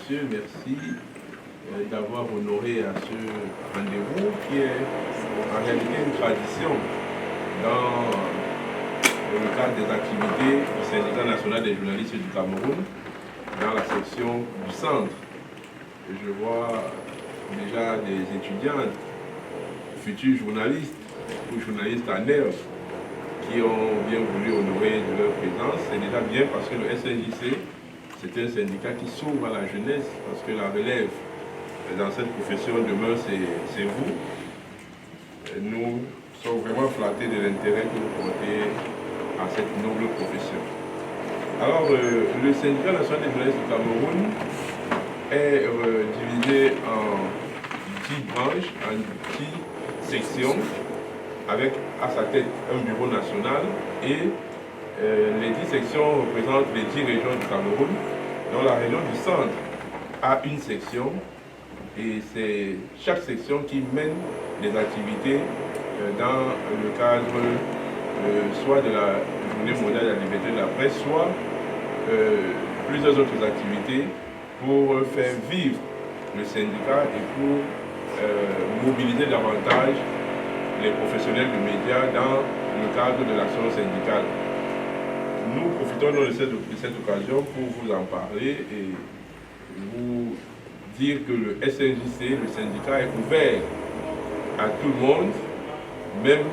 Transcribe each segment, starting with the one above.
messieurs, merci d'avoir honoré à ce rendez-vous qui est en réalité une tradition dans le cadre des activités du Syndicat national des journalistes du Cameroun, dans la section du centre. Et je vois déjà des étudiants, futurs journalistes ou journalistes en herbe, qui ont bien voulu honorer de leur présence. C'est déjà bien parce que le SNJC, c'est un syndicat qui s'ouvre à la jeunesse, parce que la relève dans cette profession demain, c'est vous. Et nous sommes vraiment flattés de l'intérêt que vous portez à cette noble profession. Alors, le syndicat national des journalistes du Cameroun est divisé en 10 branches, en 10 sections, avec à sa tête un bureau national, et les 10 sections représentent les 10 régions du Cameroun, dont la région du centre a une section, et c'est chaque section qui mène des activités dans le cadre soit de la Journée mondiale de la liberté de la presse, soit plusieurs autres activités pour faire vivre le syndicat et pour mobiliser davantage les professionnels du média dans le cadre de l'action syndicale. Nous profitons de cette occasion pour vous en parler et vous dire que le SNJC, le syndicat, est ouvert à tout le monde, même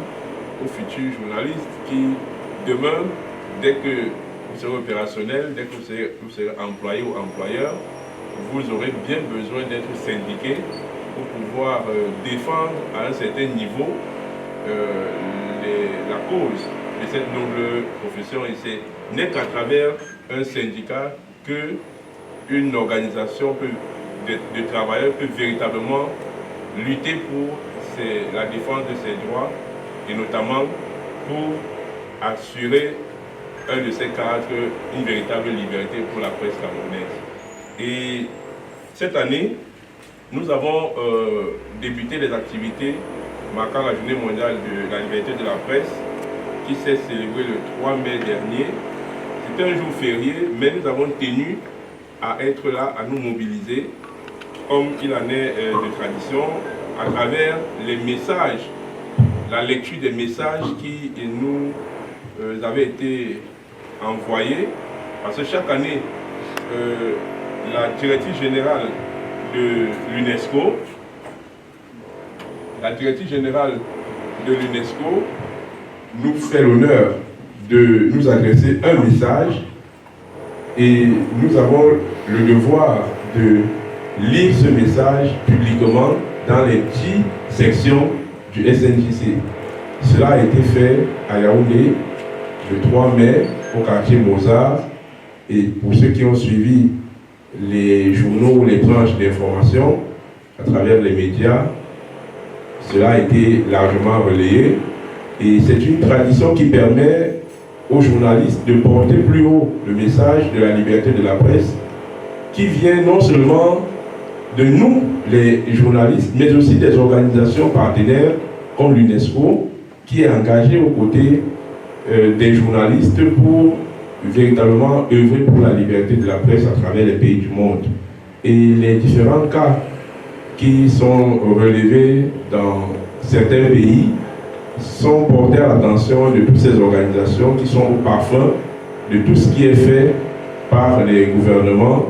aux futurs journalistes qui, demain, dès que vous serez opérationnel, dès que vous serez employé ou employeur, vous aurez bien besoin d'être syndiqué pour pouvoir défendre à un certain niveau la cause de cette noble profession. Et c'est n'est qu'à travers un syndicat que une organisation de travailleurs peut véritablement lutter pour la défense de ses droits et notamment pour assurer un de ces cadres, une véritable liberté pour la presse camerounaise. Et cette année, nous avons débuté les activités marquant la Journée mondiale de la liberté de la presse qui s'est célébrée le 3 mai dernier. C'était un jour férié, mais nous avons tenu à être là, à nous mobiliser, comme il en est de tradition, à travers les messages, la lecture des messages qui nous avaient été envoyés. Parce que chaque année, la directive générale de l'UNESCO, nous fait l'honneur de nous adresser un message et nous avons le devoir de lire ce message publiquement dans les 10 sections du SNJC. Cela a été fait à Yaoundé le 3 mai au quartier Mozart, et pour ceux qui ont suivi les journaux, les branches d'information à travers les médias, cela a été largement relayé. Et c'est une tradition qui permet aux journalistes de porter plus haut le message de la liberté de la presse, qui vient non seulement de nous, les journalistes, mais aussi des organisations partenaires comme l'UNESCO, qui est engagée aux côtés des journalistes pour véritablement œuvrer pour la liberté de la presse à travers les pays du monde. Et les différents cas qui sont relevés dans certains pays sont portés à l'attention de toutes ces organisations qui sont au parfum de tout ce qui est fait par les gouvernements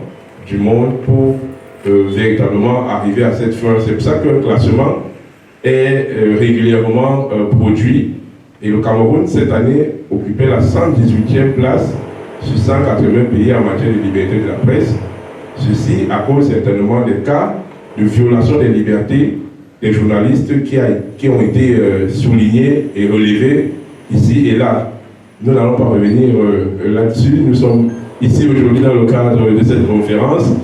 du monde pour véritablement arriver à cette fin. C'est pour ça qu'un classement est régulièrement produit. Et le Cameroun, cette année, occupait la 118e place sur 180 pays en matière de liberté de la presse. Ceci à cause certainement des cas de violation des libertés des journalistes qui ont été soulignés et relevés ici et là. Nous n'allons pas revenir là-dessus. Nous sommes ici aujourd'hui dans le cadre de cette conférence.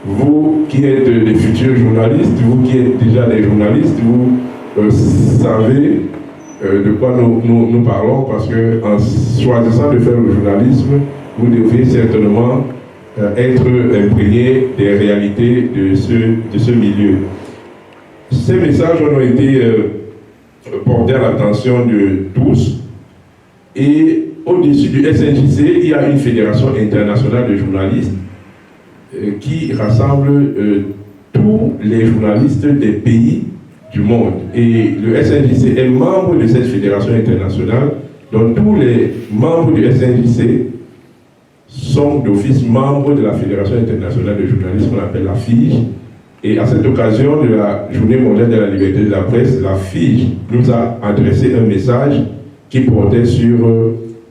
Vous qui êtes des futurs journalistes, vous qui êtes déjà des journalistes, vous savez de quoi nous parlons, parce qu'en choisissant de faire le journalisme, vous devez certainement être imprégné des réalités de ce milieu. Ces messages ont été portés à l'attention de tous, et au-dessus du SNJC, il y a une fédération internationale de journalistes qui rassemble tous les journalistes des pays du monde. Et le SNJC est membre de cette fédération internationale, dont tous les membres du SNJC sont d'office membres de la Fédération internationale de journalisme qu'on appelle la FIJ. Et à cette occasion de la Journée mondiale de la liberté de la presse, la FIJ nous a adressé un message qui portait sur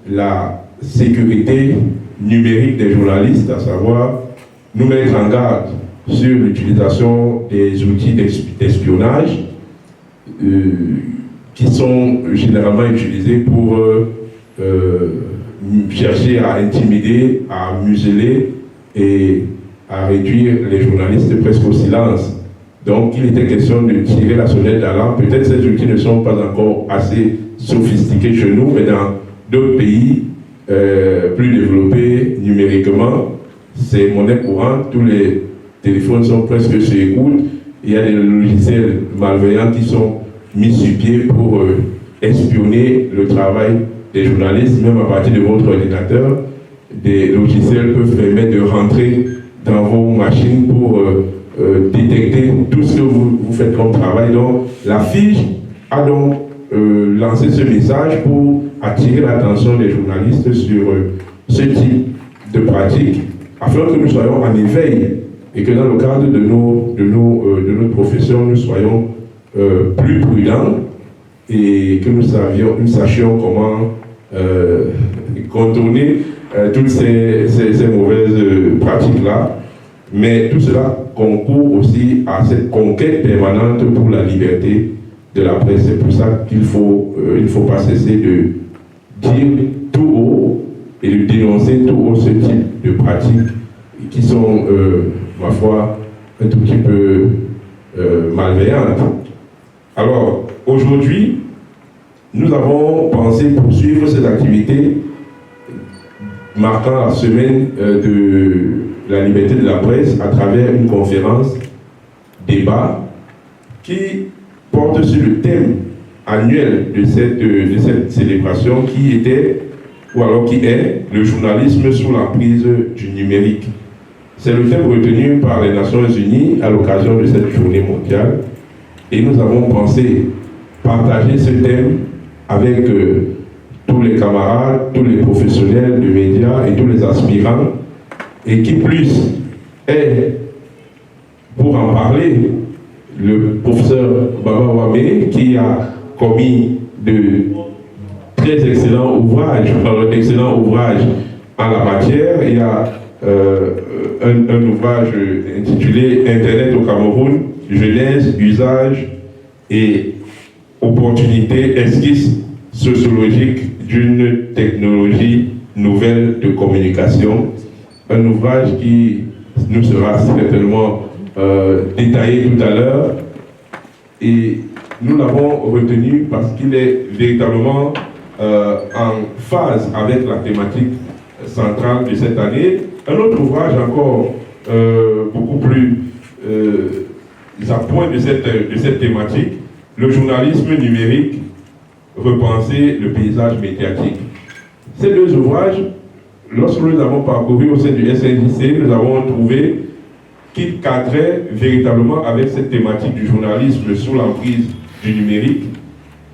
la sécurité numérique des journalistes, à savoir nous mettre en garde sur l'utilisation des outils d'espionnage qui sont généralement utilisés pour chercher à intimider, à museler et à réduire les journalistes presque au silence. Donc il était question de tirer la sonnette d'alarme. Peut-être ces outils ne sont pas encore assez sophistiqués chez nous, mais dans d'autres pays plus développés numériquement, c'est monnaie courante, tous les téléphones sont presque sur écoute. Il y a des logiciels malveillants qui sont mis sur pied pour espionner le travail des journalistes, même à partir de votre ordinateur. Des logiciels peuvent permettre de rentrer dans vos machines pour détecter tout ce que vous faites comme travail. Donc la FIJ a donc lancé ce message pour attirer l'attention des journalistes sur ce type de pratique, afin que nous soyons en éveil et que dans le cadre de notre profession, nous soyons plus prudents et que nous sachions comment contourner toutes ces mauvaises pratiques-là. Mais tout cela concourt aussi à cette conquête permanente pour la liberté de la presse. C'est pour ça qu'il il ne faut pas cesser de dire tout haut et de dénoncer tout haut ce type de pratiques qui sont, ma foi, un tout petit peu malveillantes. Alors, aujourd'hui, nous avons pensé poursuivre cette activité marquant la semaine de la liberté de la presse à travers une conférence débat qui porte sur le thème annuel de cette célébration qui était, ou alors qui est, le journalisme sous l'emprise du numérique. C'est le thème retenu par les Nations Unies à l'occasion de cette journée mondiale et nous avons pensé partager ce thème avec tous les camarades, tous les professionnels de médias et tous les aspirants, et qui plus est, pour en parler, le professeur Baba Wame, qui a commis de très excellents ouvrages, en la matière. Il y a un ouvrage intitulé Internet au Cameroun, genèse, usage et opportunités, esquisse sociologique d'une technologie nouvelle de communication. Un ouvrage qui nous sera certainement détaillé tout à l'heure. Et nous l'avons retenu parce qu'il est véritablement en phase avec la thématique centrale de cette année. Un autre ouvrage encore beaucoup plus à point de cette thématique, le journalisme numérique, repenser le paysage médiatique. Ces deux ouvrages, lorsque nous les avons parcourus au sein du SNJC, nous avons trouvé qu'ils cadraient véritablement avec cette thématique du journalisme sous l'emprise du numérique.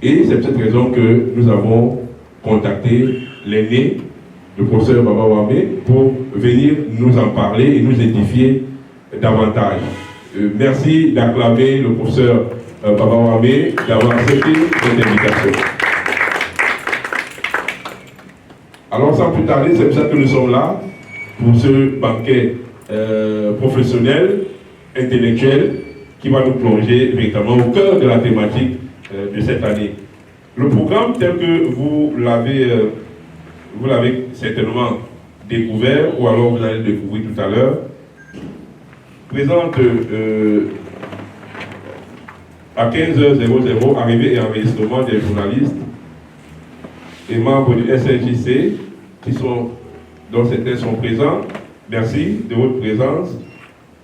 Et c'est pour cette raison que nous avons contacté l'aîné, le professeur Baba Wame, pour venir nous en parler et nous édifier davantage. Merci d'acclamer le professeur Baba Wame d'avoir accepté cette invitation. Alors sans plus tarder, c'est pour ça que nous sommes là, pour ce banquet professionnel, intellectuel, qui va nous plonger véritablement au cœur de la thématique de cette année. Le programme tel que vous l'avez certainement découvert, ou alors vous allez le découvrir tout à l'heure, présente à 15h00 arrivée et enregistrement des journalistes et membres du SNJC dont certains sont présents. Merci de votre présence.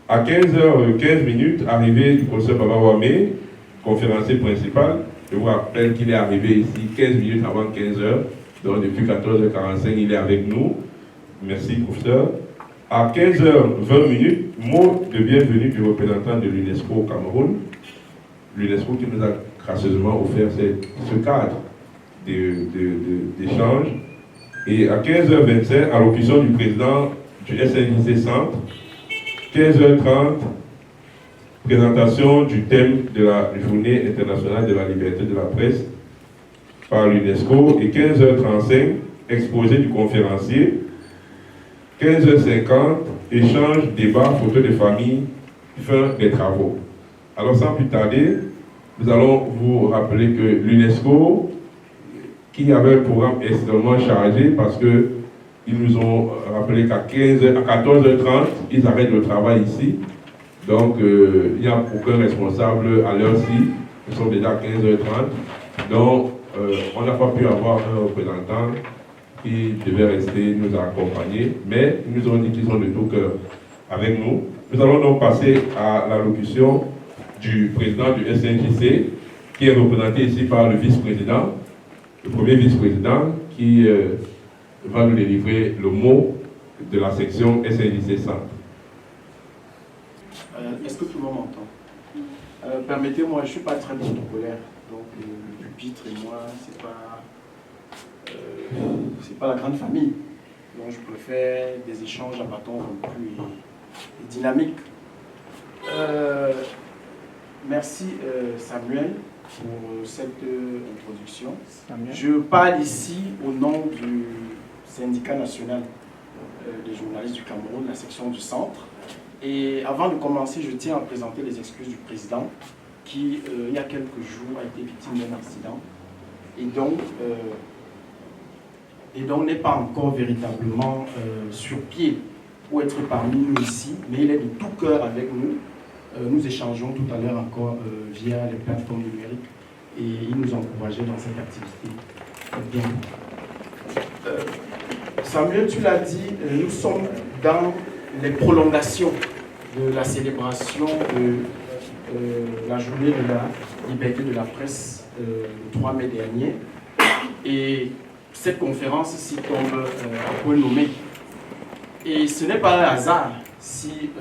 À 15h15, arrivée du professeur Baba Wame, conférencier principal. Je vous rappelle qu'il est arrivé ici 15 minutes avant 15h. Donc depuis 14h45, il est avec nous. Merci, professeur. À 15h20, mot de bienvenue du représentant de l'UNESCO au Cameroun. L'UNESCO qui nous a gracieusement offert ce cadre d'échange. Et à 15h25, allocution du président du SNJC Centre. 15h30, présentation du thème de la Journée internationale de la liberté de la presse par l'UNESCO. Et 15h35, exposé du conférencier. 15h50, échange, débat, photo de famille, fin des travaux. Alors sans plus tarder, nous allons vous rappeler que l'UNESCO, qui avait un programme extrêmement chargé parce qu'ils nous ont rappelé qu'à 14h30, ils arrêtent le travail ici. Donc il n'y a aucun responsable à l'heure-ci, ils sont déjà à 15h30. Donc on n'a pas pu avoir un représentant qui devait rester nous accompagner, mais ils nous ont dit qu'ils sont de tout cœur avec nous. Nous allons donc passer à l'allocution du président du SNJC, qui est représenté ici par le vice-président, le premier vice-président, qui va nous délivrer le mot de la section SNJC Centre. Est-ce que tout le monde m'entend? Permettez-moi, je ne suis pas très protocolaire, donc le pupitre et moi, c'est pas la grande famille. Donc je préfère des échanges à bâton rompu et dynamiques. Merci Samuel pour cette introduction. Samuel. Je parle ici au nom du syndicat national des journalistes du Cameroun, la section du centre. Et avant de commencer, je tiens à présenter les excuses du président qui, il y a quelques jours, a été victime d'un accident. Et donc n'est pas encore véritablement sur pied pour être parmi nous ici, mais il est de tout cœur avec nous. Nous échangeons tout à l'heure encore via les plateformes numériques et il nous encourageait dans cette activité. Bien. Samuel, tu l'as dit, nous sommes dans les prolongations de la célébration de la journée de la liberté de la presse le 3 mai dernier. Et cette conférence-ci tombe à point nommé. Et ce n'est pas un hasard si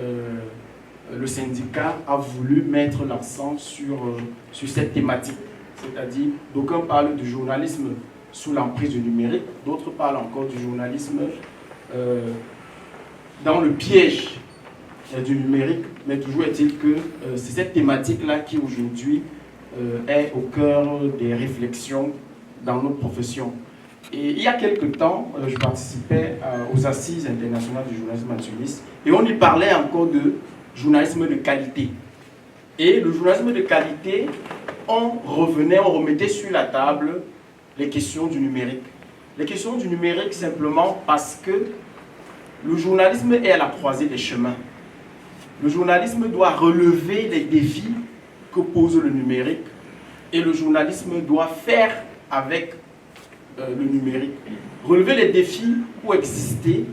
le syndicat a voulu mettre l'accent sur cette thématique. C'est-à-dire, d'aucuns parlent du journalisme sous l'emprise du numérique, d'autres parlent encore du journalisme dans le piège du numérique, mais toujours est-il que c'est cette thématique-là qui aujourd'hui est au cœur des réflexions dans notre profession. Et il y a quelque temps, je participais aux assises internationales du journalisme naturaliste et on y parlait encore de journalisme de qualité. Et le journalisme de qualité, on remettait sur la table les questions du numérique. Les questions du numérique simplement parce que le journalisme est à la croisée des chemins. Le journalisme doit relever les défis que pose le numérique et le journalisme doit faire avec le numérique. Relever les défis pour exister,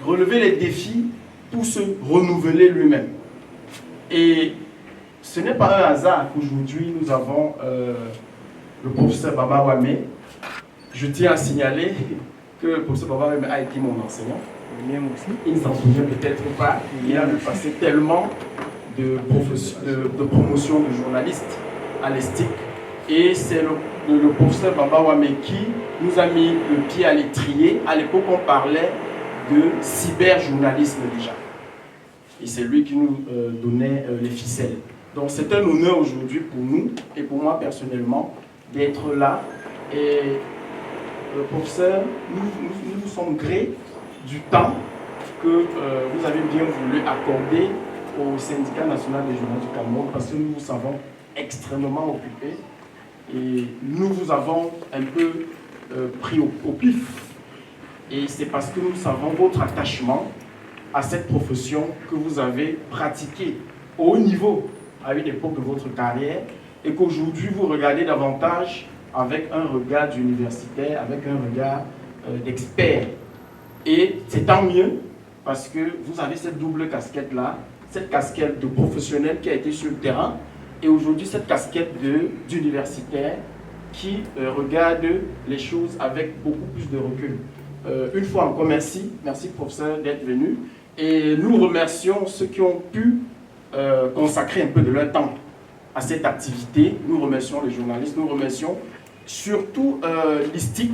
relever les défis pour se renouveler lui-même. Et ce n'est pas un hasard qu'aujourd'hui nous avons le professeur Baba Wame. Je tiens à signaler que le professeur Baba Wame a été mon enseignant. Il ne s'en souvient peut-être pas. Il a passé tellement de promotion de journalistes à l'ESTIC. Et c'est le professeur Baba Wame qui nous a mis le pied à l'étrier. À l'époque, on parlait de cyberjournalisme déjà. Et c'est lui qui nous donnait les ficelles. Donc c'est un honneur aujourd'hui pour nous et pour moi personnellement d'être là. Et professeur, nous sommes grés du temps que vous avez bien voulu accorder au syndicat national des journalistes du Cameroun parce que nous vous savons extrêmement occupés et nous vous avons un peu pris au pif. Et c'est parce que nous savons votre attachement à cette profession que vous avez pratiquée au haut niveau à une époque de votre carrière et qu'aujourd'hui vous regardez davantage avec un regard d'universitaire, avec un regard d'expert. Et c'est tant mieux parce que vous avez cette double casquette-là, cette casquette de professionnel qui a été sur le terrain et aujourd'hui cette casquette d'universitaire qui regarde les choses avec beaucoup plus de recul. une fois encore, merci professeur d'être venu. Et nous remercions ceux qui ont pu consacrer un peu de leur temps à cette activité. Nous remercions les journalistes, nous remercions surtout l'ISTIC,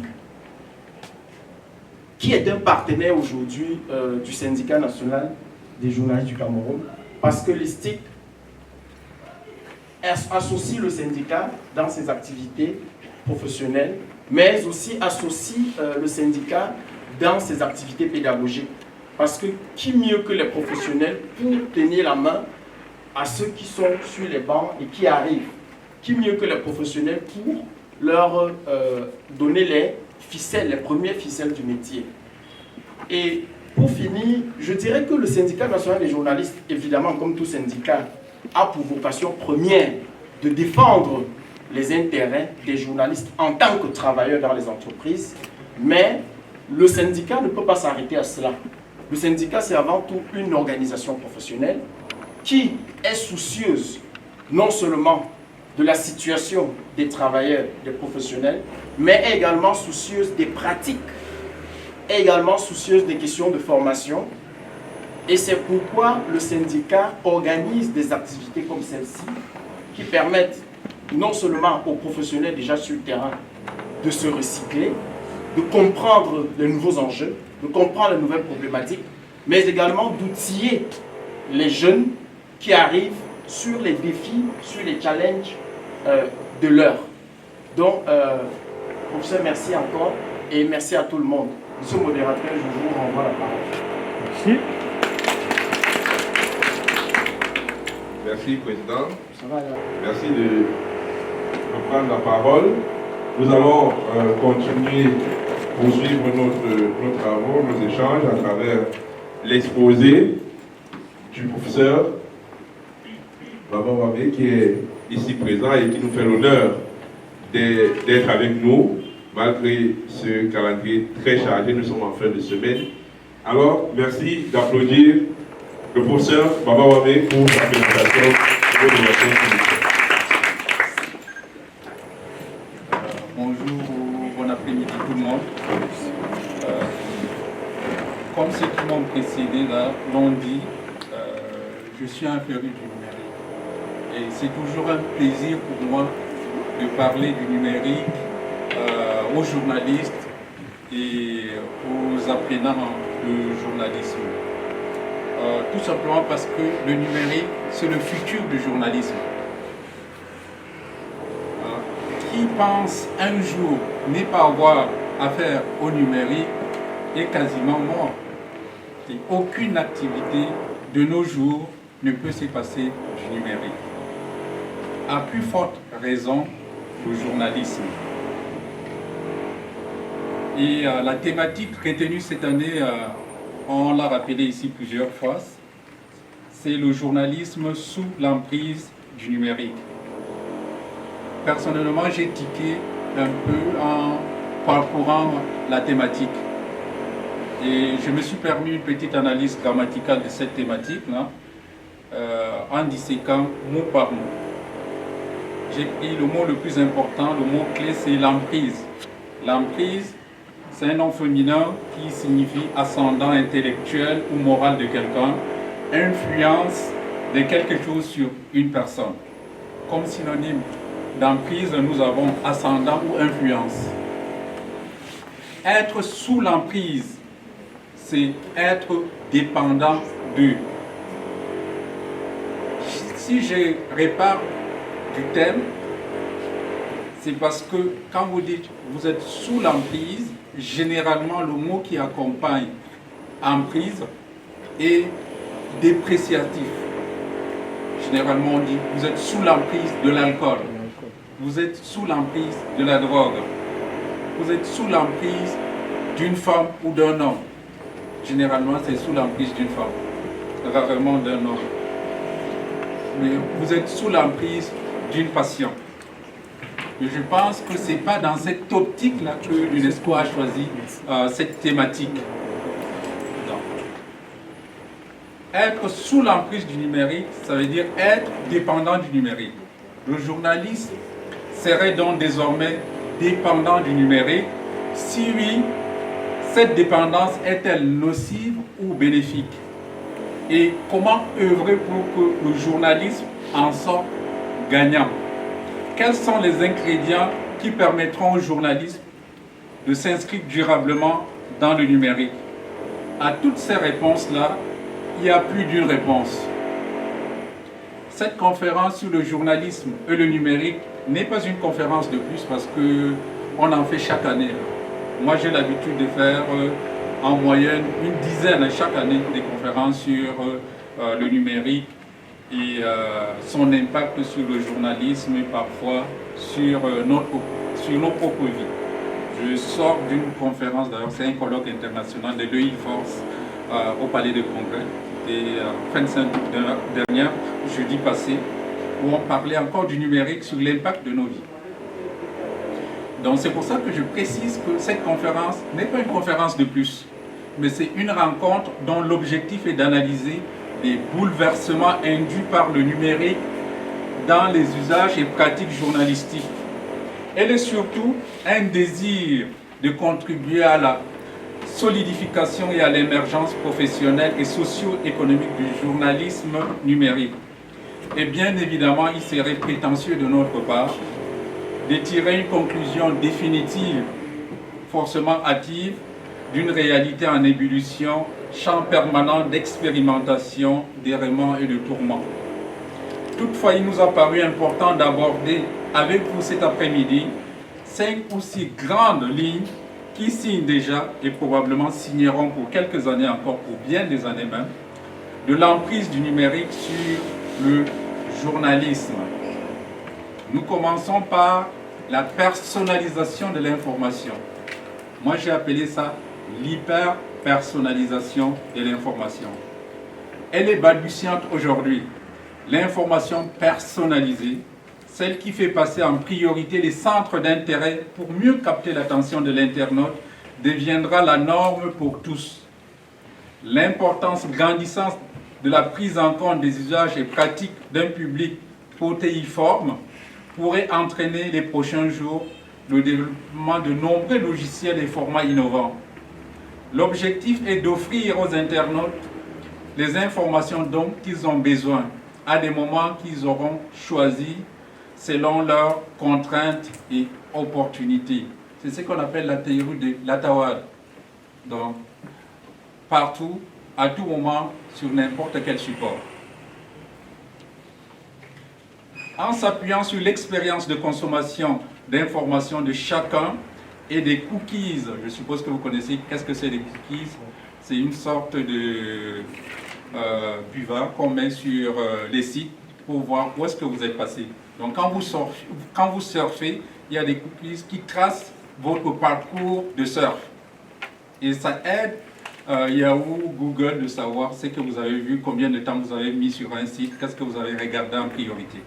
qui est un partenaire aujourd'hui du syndicat national des journalistes du Cameroun, parce que l'ISTIC associe le syndicat dans ses activités professionnelles, mais aussi associe le syndicat dans ses activités pédagogiques. Parce que qui mieux que les professionnels pour tenir la main à ceux qui sont sur les bancs et qui arrivent? Qui mieux que les professionnels pour leur donner les ficelles, les premières ficelles du métier? Et pour finir, je dirais que le syndicat national des journalistes, évidemment comme tout syndicat, a pour vocation première de défendre les intérêts des journalistes en tant que travailleurs dans les entreprises, mais le syndicat ne peut pas s'arrêter à cela. Le syndicat, c'est avant tout une organisation professionnelle qui est soucieuse non seulement de la situation des travailleurs, des professionnels, mais également soucieuse des pratiques, également soucieuse des questions de formation. Et c'est pourquoi le syndicat organise des activités comme celle-ci qui permettent non seulement aux professionnels déjà sur le terrain de se recycler, de comprendre les nouveaux enjeux, de comprendre les nouvelles problématiques, mais également d'outiller les jeunes qui arrivent sur les défis, sur les challenges de l'heure. Donc, professeur, merci encore et merci à tout le monde. Monsieur le modérateur, je vous renvoie la parole. Merci. Merci, Président. Ça va, là. Merci de reprendre la parole. Nous allons continuer, poursuivre nos travaux, nos échanges à travers l'exposé du professeur Baba Wabé qui est ici présent et qui nous fait l'honneur d'être avec nous malgré ce calendrier très chargé. Nous sommes en fin de semaine. Alors, merci d'applaudir le professeur Baba Wabé pour sa présentation de l'innovation. Bonjour, bon après-midi tout le monde. Comme ceux qui m'ont précédé là l'ont dit, je suis un féru du numérique. Et c'est toujours un plaisir pour moi de parler du numérique aux journalistes et aux apprenants de journalisme. Tout simplement parce que le numérique, c'est le futur du journalisme. Qui pense un jour ne pas avoir affaire au numérique est quasiment mort. Et aucune activité de nos jours ne peut se passer du numérique. À plus forte raison, le journalisme. Et la thématique retenue cette année, on l'a rappelé ici plusieurs fois, c'est le journalisme sous l'emprise du numérique. Personnellement, j'ai tiqué un peu en parcourant la thématique. Et je me suis permis une petite analyse grammaticale de cette thématique-là, en disséquant mot par mot. J'ai pris le mot le plus important, le mot clé, c'est l'emprise. L'emprise, c'est un nom féminin qui signifie ascendant intellectuel ou moral de quelqu'un, influence de quelque chose sur une personne. Comme synonyme d'emprise, nous avons ascendant ou influence. Être sous l'emprise, c'est être dépendant d'eux. Si je répare du thème, c'est parce que quand vous dites vous êtes sous l'emprise, généralement le mot qui accompagne emprise est dépréciatif. Généralement on dit vous êtes sous l'emprise de l'alcool, vous êtes sous l'emprise de la drogue, vous êtes sous l'emprise d'une femme ou d'un homme. Généralement c'est sous l'emprise d'une femme, rarement d'un homme. Mais vous êtes sous l'emprise d'une passion. Et je pense que ce n'est pas dans cette optique-là que l'UNESCO a choisi cette thématique. Non. Être sous l'emprise du numérique, ça veut dire être dépendant du numérique. Le journaliste serait donc désormais dépendant du numérique. Si oui, Cette dépendance est-elle nocive ou bénéfique? Et comment œuvrer pour que le journalisme en sorte gagnant? Quels sont les ingrédients qui permettront au journalisme de s'inscrire durablement dans le numérique? À toutes ces réponses-là, il y a plus d'une réponse. Cette conférence sur le journalisme et le numérique n'est pas une conférence de plus parce qu'on en fait chaque année. Moi, j'ai l'habitude de faire en moyenne une dizaine chaque année des conférences sur le numérique et son impact sur le journalisme et parfois sur nos propres vies. Je sors d'une conférence, d'ailleurs c'est un colloque international de l'EI-Force au Palais de Congrès, c'était fin de semaine dernière, jeudi passé, où on parlait encore du numérique sur l'impact de nos vies. Donc c'est pour ça que je précise que cette conférence n'est pas une conférence de plus, mais c'est une rencontre dont l'objectif est d'analyser les bouleversements induits par le numérique dans les usages et pratiques journalistiques. Elle est surtout un désir de contribuer à la solidification et à l'émergence professionnelle et socio-économique du journalisme numérique. Et bien évidemment, il serait prétentieux de notre part de tirer une conclusion définitive, forcément hâtive, d'une réalité en ébullition, champ permanent d'expérimentation, d'errements et de tourments. Toutefois, il nous a paru important d'aborder avec vous cet après-midi 5 ou 6 grandes lignes qui signent déjà et probablement signeront pour quelques années encore, pour bien des années même, de l'emprise du numérique sur le journalisme. Nous commençons par la personnalisation de l'information. Moi, j'ai appelé ça l'hyper-personnalisation de l'information. Elle est balbutiante aujourd'hui. L'information personnalisée, celle qui fait passer en priorité les centres d'intérêt pour mieux capter l'attention de l'internaute, deviendra la norme pour tous. L'importance grandissante de la prise en compte des usages et pratiques d'un public protéiforme pourrait entraîner les prochains jours le développement de nombreux logiciels et formats innovants. L'objectif est d'offrir aux internautes les informations dont ils ont besoin à des moments qu'ils auront choisis selon leurs contraintes et opportunités. C'est ce qu'on appelle la théorie de l'Atawad. Donc, partout, à tout moment, sur n'importe quel support. En s'appuyant sur l'expérience de consommation d'informations de chacun et des cookies, je suppose que vous connaissez, qu'est-ce que c'est des cookies? C'est une sorte de buvard qu'on met sur les sites pour voir où est-ce que vous êtes passé. Donc quand vous surfez, il y a des cookies qui tracent votre parcours de surf. Et ça aide Yahoo, Google de savoir ce que vous avez vu, combien de temps vous avez mis sur un site, qu'est-ce que vous avez regardé en priorité.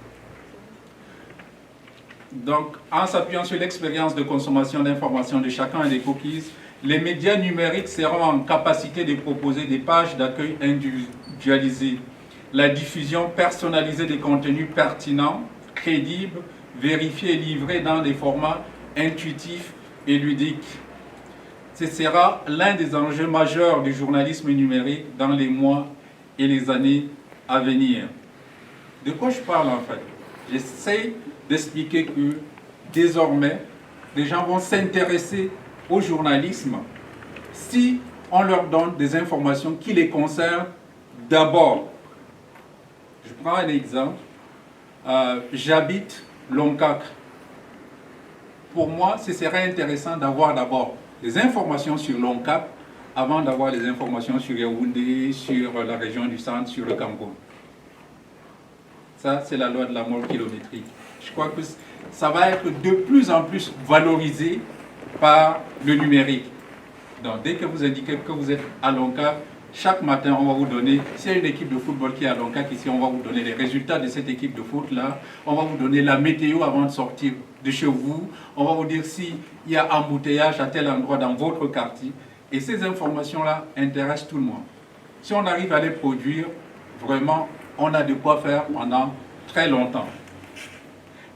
Donc, en s'appuyant sur l'expérience de consommation d'informations de chacun et des cookies, les médias numériques seront en capacité de proposer des pages d'accueil individualisées, la diffusion personnalisée des contenus pertinents, crédibles, vérifiés et livrés dans des formats intuitifs et ludiques. Ce sera l'un des enjeux majeurs du journalisme numérique dans les mois et les années à venir. De quoi je parle en fait? J'essaie d'expliquer que désormais, les gens vont s'intéresser au journalisme si on leur donne des informations qui les concernent d'abord. Je prends un exemple. J'habite Loncac. Pour moi, ce serait intéressant d'avoir d'abord des informations sur Loncac avant d'avoir les informations sur Yaoundé, sur la région du centre, sur le Cameroun. Ça, c'est la loi de la mort kilométrique. Je crois que ça va être de plus en plus valorisé par le numérique. Donc, dès que vous indiquez que vous êtes à Loncac, chaque matin, on va vous donner, s'il y a une équipe de football qui est à Loncac, ici, on va vous donner les résultats de cette équipe de foot-là. On va vous donner la météo avant de sortir de chez vous. On va vous dire s'il y a embouteillage à tel endroit dans votre quartier. Et ces informations-là intéressent tout le monde. Si on arrive à les produire, vraiment, on a de quoi faire pendant très longtemps.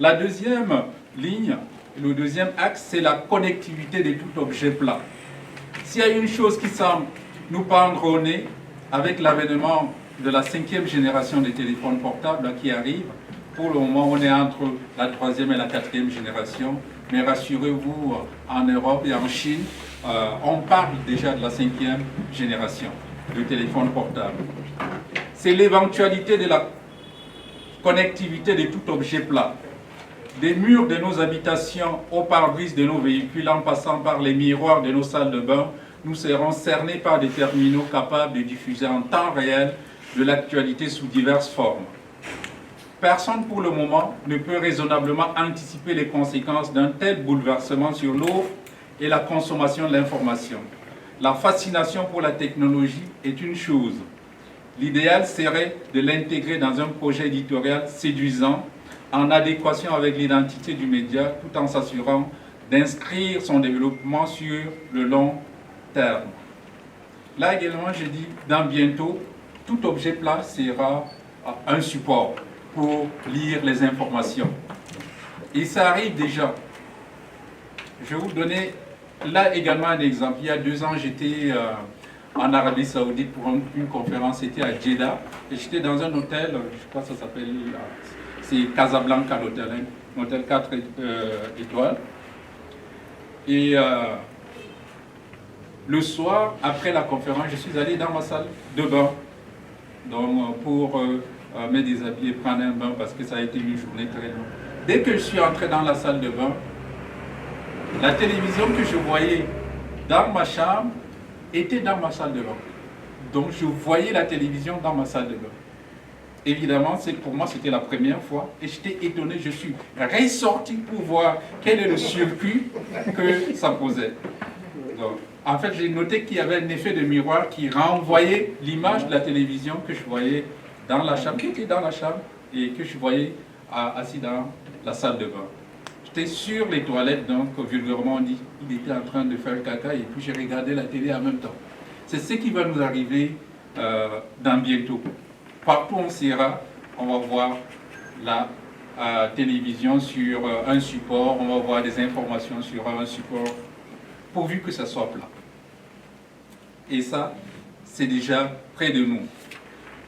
La deuxième ligne, le deuxième axe, c'est la connectivité de tout objet plat. S'il y a une chose qui semble nous pendre au nez, avec l'avènement de la 5e génération des téléphones portables là, qui arrive, pour le moment on est entre la 3e et la 4e génération, mais rassurez-vous, en Europe et en Chine, on parle déjà de la 5e génération de téléphones portables. C'est l'éventualité de la connectivité de tout objet plat, des murs de nos habitations au pare-brise de nos véhicules en passant par les miroirs de nos salles de bain. Nous serons cernés par des terminaux capables de diffuser en temps réel de l'actualité sous diverses formes. Personne pour le moment ne peut raisonnablement anticiper les conséquences d'un tel bouleversement sur l'offre et la consommation de l'information. La fascination pour la technologie est une chose. L'idéal serait de l'intégrer dans un projet éditorial séduisant, en adéquation avec l'identité du média, tout en s'assurant d'inscrire son développement sur le long terme. Là également, je dis, dans bientôt, tout objet plat sera un support pour lire les informations. Et ça arrive déjà. Je vais vous donner là également un exemple. Il y a 2 ans, j'étais en Arabie Saoudite pour une conférence, c'était à Jeddah, et j'étais dans un hôtel, je crois que ça s'appelle, c'est Casablanca l'hôtel, un hôtel 4 étoiles. Et le soir, après la conférence, je suis allé dans ma salle de bain, donc pour me déshabiller, prendre un bain, parce que ça a été une journée très longue. Dès que je suis entré dans la salle de bain, la télévision que je voyais dans ma chambre était dans ma salle de bain. Donc je voyais la télévision dans ma salle de bain. Évidemment, pour moi, c'était la première fois et j'étais étonné. Je suis ressorti pour voir quel est le circuit que ça posait. Donc, en fait, j'ai noté qu'il y avait un effet de miroir qui renvoyait l'image de la télévision que je voyais dans la chambre, qui était dans la chambre et que je voyais assis dans la salle de bain. J'étais sur les toilettes, donc vulgairement on dit, il était en train de faire caca et puis j'ai regardé la télé en même temps. C'est ce qui va nous arriver dans bientôt. Partout où on sera, on va voir la télévision sur un support, on va voir des informations sur un support, pourvu que ça soit plat. Et ça, c'est déjà près de nous.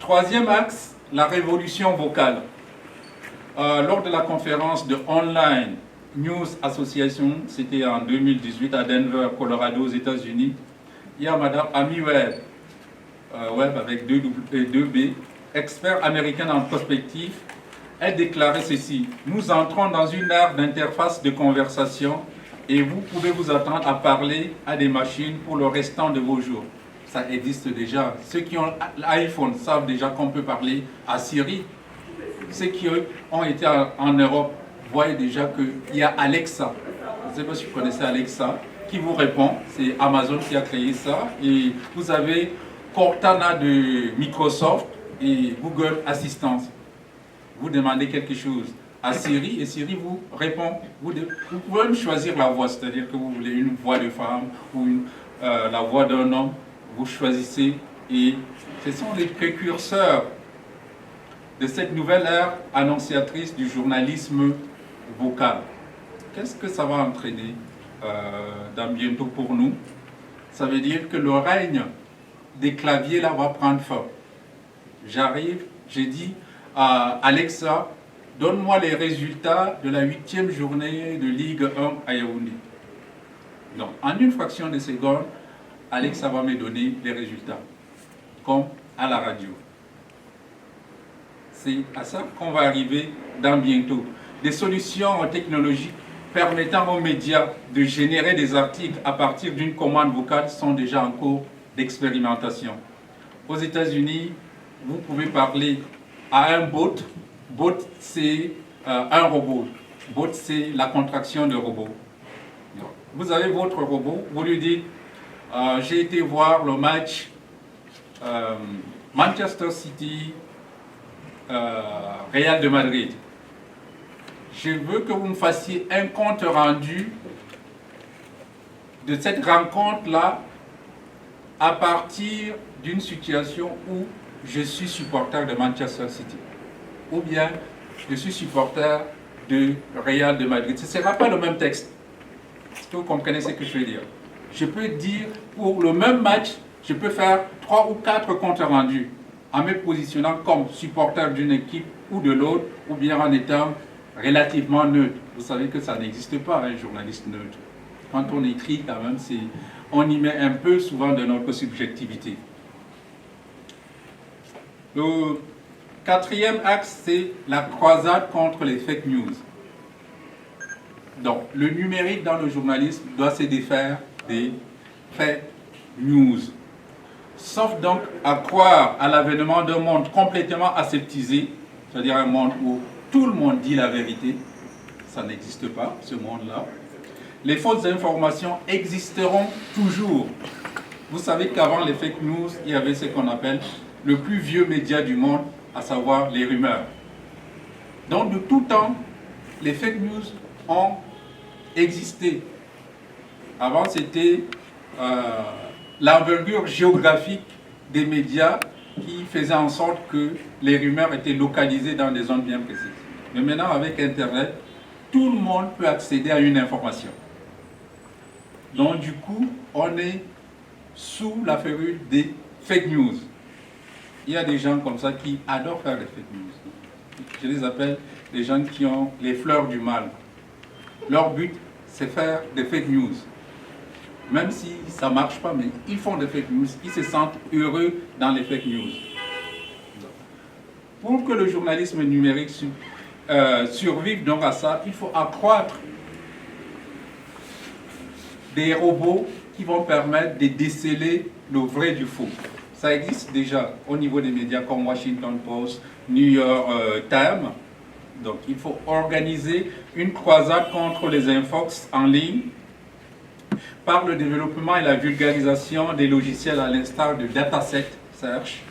3e axe, la révolution vocale. Lors de la conférence de Online News Association, c'était en 2018 à Denver, Colorado, aux États-Unis, il y a Madame Amy Webb, Webb avec 2B, expert américaine en prospective. Elle déclarait ceci: nous entrons dans une ère d'interface de conversation et vous pouvez vous attendre à parler à des machines pour le restant de vos jours. Ça existe déjà. Ceux qui ont l'iPhone savent déjà qu'on peut parler à Siri. Ceux qui ont été en Europe voient déjà qu'il y a Alexa. Je ne sais pas si vous connaissez Alexa, qui vous répond. C'est Amazon qui a créé ça. Et vous avez Cortana de Microsoft et Google Assistant. Vous demandez quelque chose à Siri et Siri vous répond. Vous pouvez même choisir la voix, c'est-à-dire que vous voulez une voix de femme ou la voix d'un homme. Vous choisissez et ce sont les précurseurs de cette nouvelle ère annonciatrice du journalisme vocal. Qu'est-ce que ça va entraîner dans bientôt pour nous? Ça veut dire que le règne des claviers là va prendre fin. J'arrive, j'ai dit à Alexa, donne-moi les résultats de la 8e journée de Ligue 1 à Yaoundé. Donc, en une fraction de seconde, Alexa va me donner les résultats, comme à la radio. C'est à ça qu'on va arriver dans bientôt. Des solutions technologiques permettant aux médias de générer des articles à partir d'une commande vocale sont déjà en cours d'expérimentation. Aux États-Unis, vous pouvez parler à un bot. Bot, c'est un robot. Bot, c'est la contraction de robot. Vous avez votre robot, vous lui dites j'ai été voir le match Manchester City Real de Madrid. Je veux que vous me fassiez un compte rendu de cette rencontre-là à partir d'une situation où je suis supporter de Manchester City ou bien je suis supporter de Real de Madrid. Ce ne sera pas le même texte. Est-ce que vous comprenez ce que je veux dire? je peux dire, pour le même match, je peux faire 3 ou 4 comptes rendus en me positionnant comme supporter d'une équipe ou de l'autre, ou bien en étant relativement neutre. Vous savez que ça n'existe pas, un journaliste neutre. Quand on écrit, quand même, on y met un peu souvent de notre subjectivité. Le quatrième axe, c'est la croisade contre les fake news. Donc, le numérique dans le journalisme doit se défaire des fake news. Sauf donc à croire à l'avènement d'un monde complètement aseptisé, c'est-à-dire un monde où tout le monde dit la vérité. Ça n'existe pas, ce monde-là. Les fausses informations existeront toujours. Vous savez qu'avant les fake news, il y avait ce qu'on appelle le plus vieux média du monde, à savoir les rumeurs. Donc de tout temps, les fake news ont existé. Avant, c'était l'envergure géographique des médias qui faisait en sorte que les rumeurs étaient localisées dans des zones bien précises. Mais maintenant, avec Internet, tout le monde peut accéder à une information. Donc du coup, on est sous la férule des fake news. Il y a des gens comme ça qui adorent faire des fake news. Je les appelle les gens qui ont les fleurs du mal. Leur but, c'est faire des fake news. Même si ça ne marche pas, mais ils font des fake news, ils se sentent heureux dans les fake news. Pour que le journalisme numérique survive donc à ça, il faut accroître des robots qui vont permettre de déceler le vrai du faux. Ça existe déjà au niveau des médias comme Washington Post, New York Times. Donc il faut organiser une croisade contre les infox en ligne par le développement et la vulgarisation des logiciels à l'instar de Dataset Search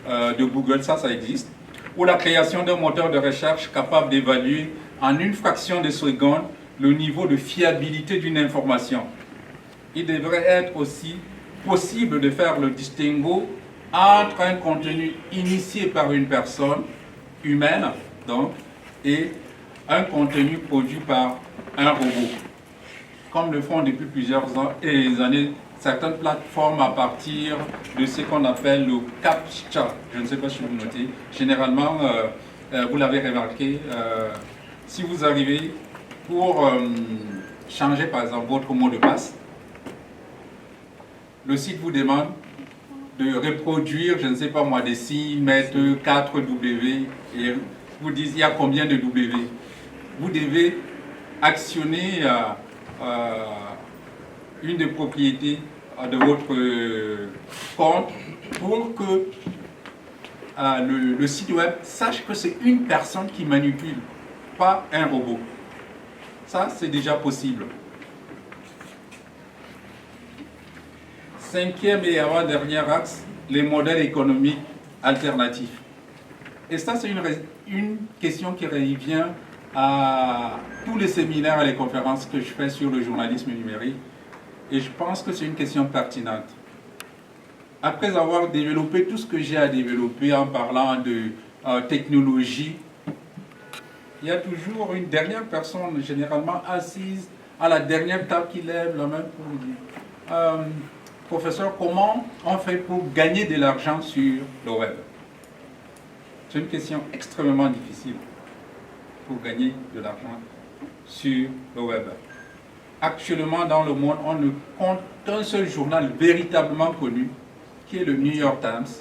de Google, ça existe, ou la création d'un moteur de recherche capable d'évaluer en une fraction de seconde le niveau de fiabilité d'une information. Il devrait être aussi possible de faire le distinguo entre un contenu initié par une personne humaine, donc, et un contenu produit par un robot. Comme le font depuis plusieurs années certaines plateformes à partir de ce qu'on appelle le CAPTCHA. Je ne sais pas si vous notez. Généralement, vous l'avez remarqué, si vous arrivez pour changer par exemple votre mot de passe, le site vous demande de reproduire, je ne sais pas moi, des signes, mettre 4 W et vous dites il y a combien de W. Vous devez actionner une des propriétés de votre compte pour que le site web sache que c'est une personne qui manipule, pas un robot. Ça, c'est déjà possible. Cinquième et avant-dernier axe, les modèles économiques alternatifs. Et ça, c'est une question qui revient à tous les séminaires et les conférences que je fais sur le journalisme numérique. Et je pense que c'est une question pertinente. Après avoir développé tout ce que j'ai à développer en parlant de technologie, il y a toujours une dernière personne, généralement assise à la dernière table, qui lève la main pour vous dire professeur, comment on fait pour gagner de l'argent sur le web? C'est une question extrêmement difficile pour gagner de l'argent sur le web. Actuellement, dans le monde, on ne compte qu'un seul journal véritablement connu, qui est le New York Times,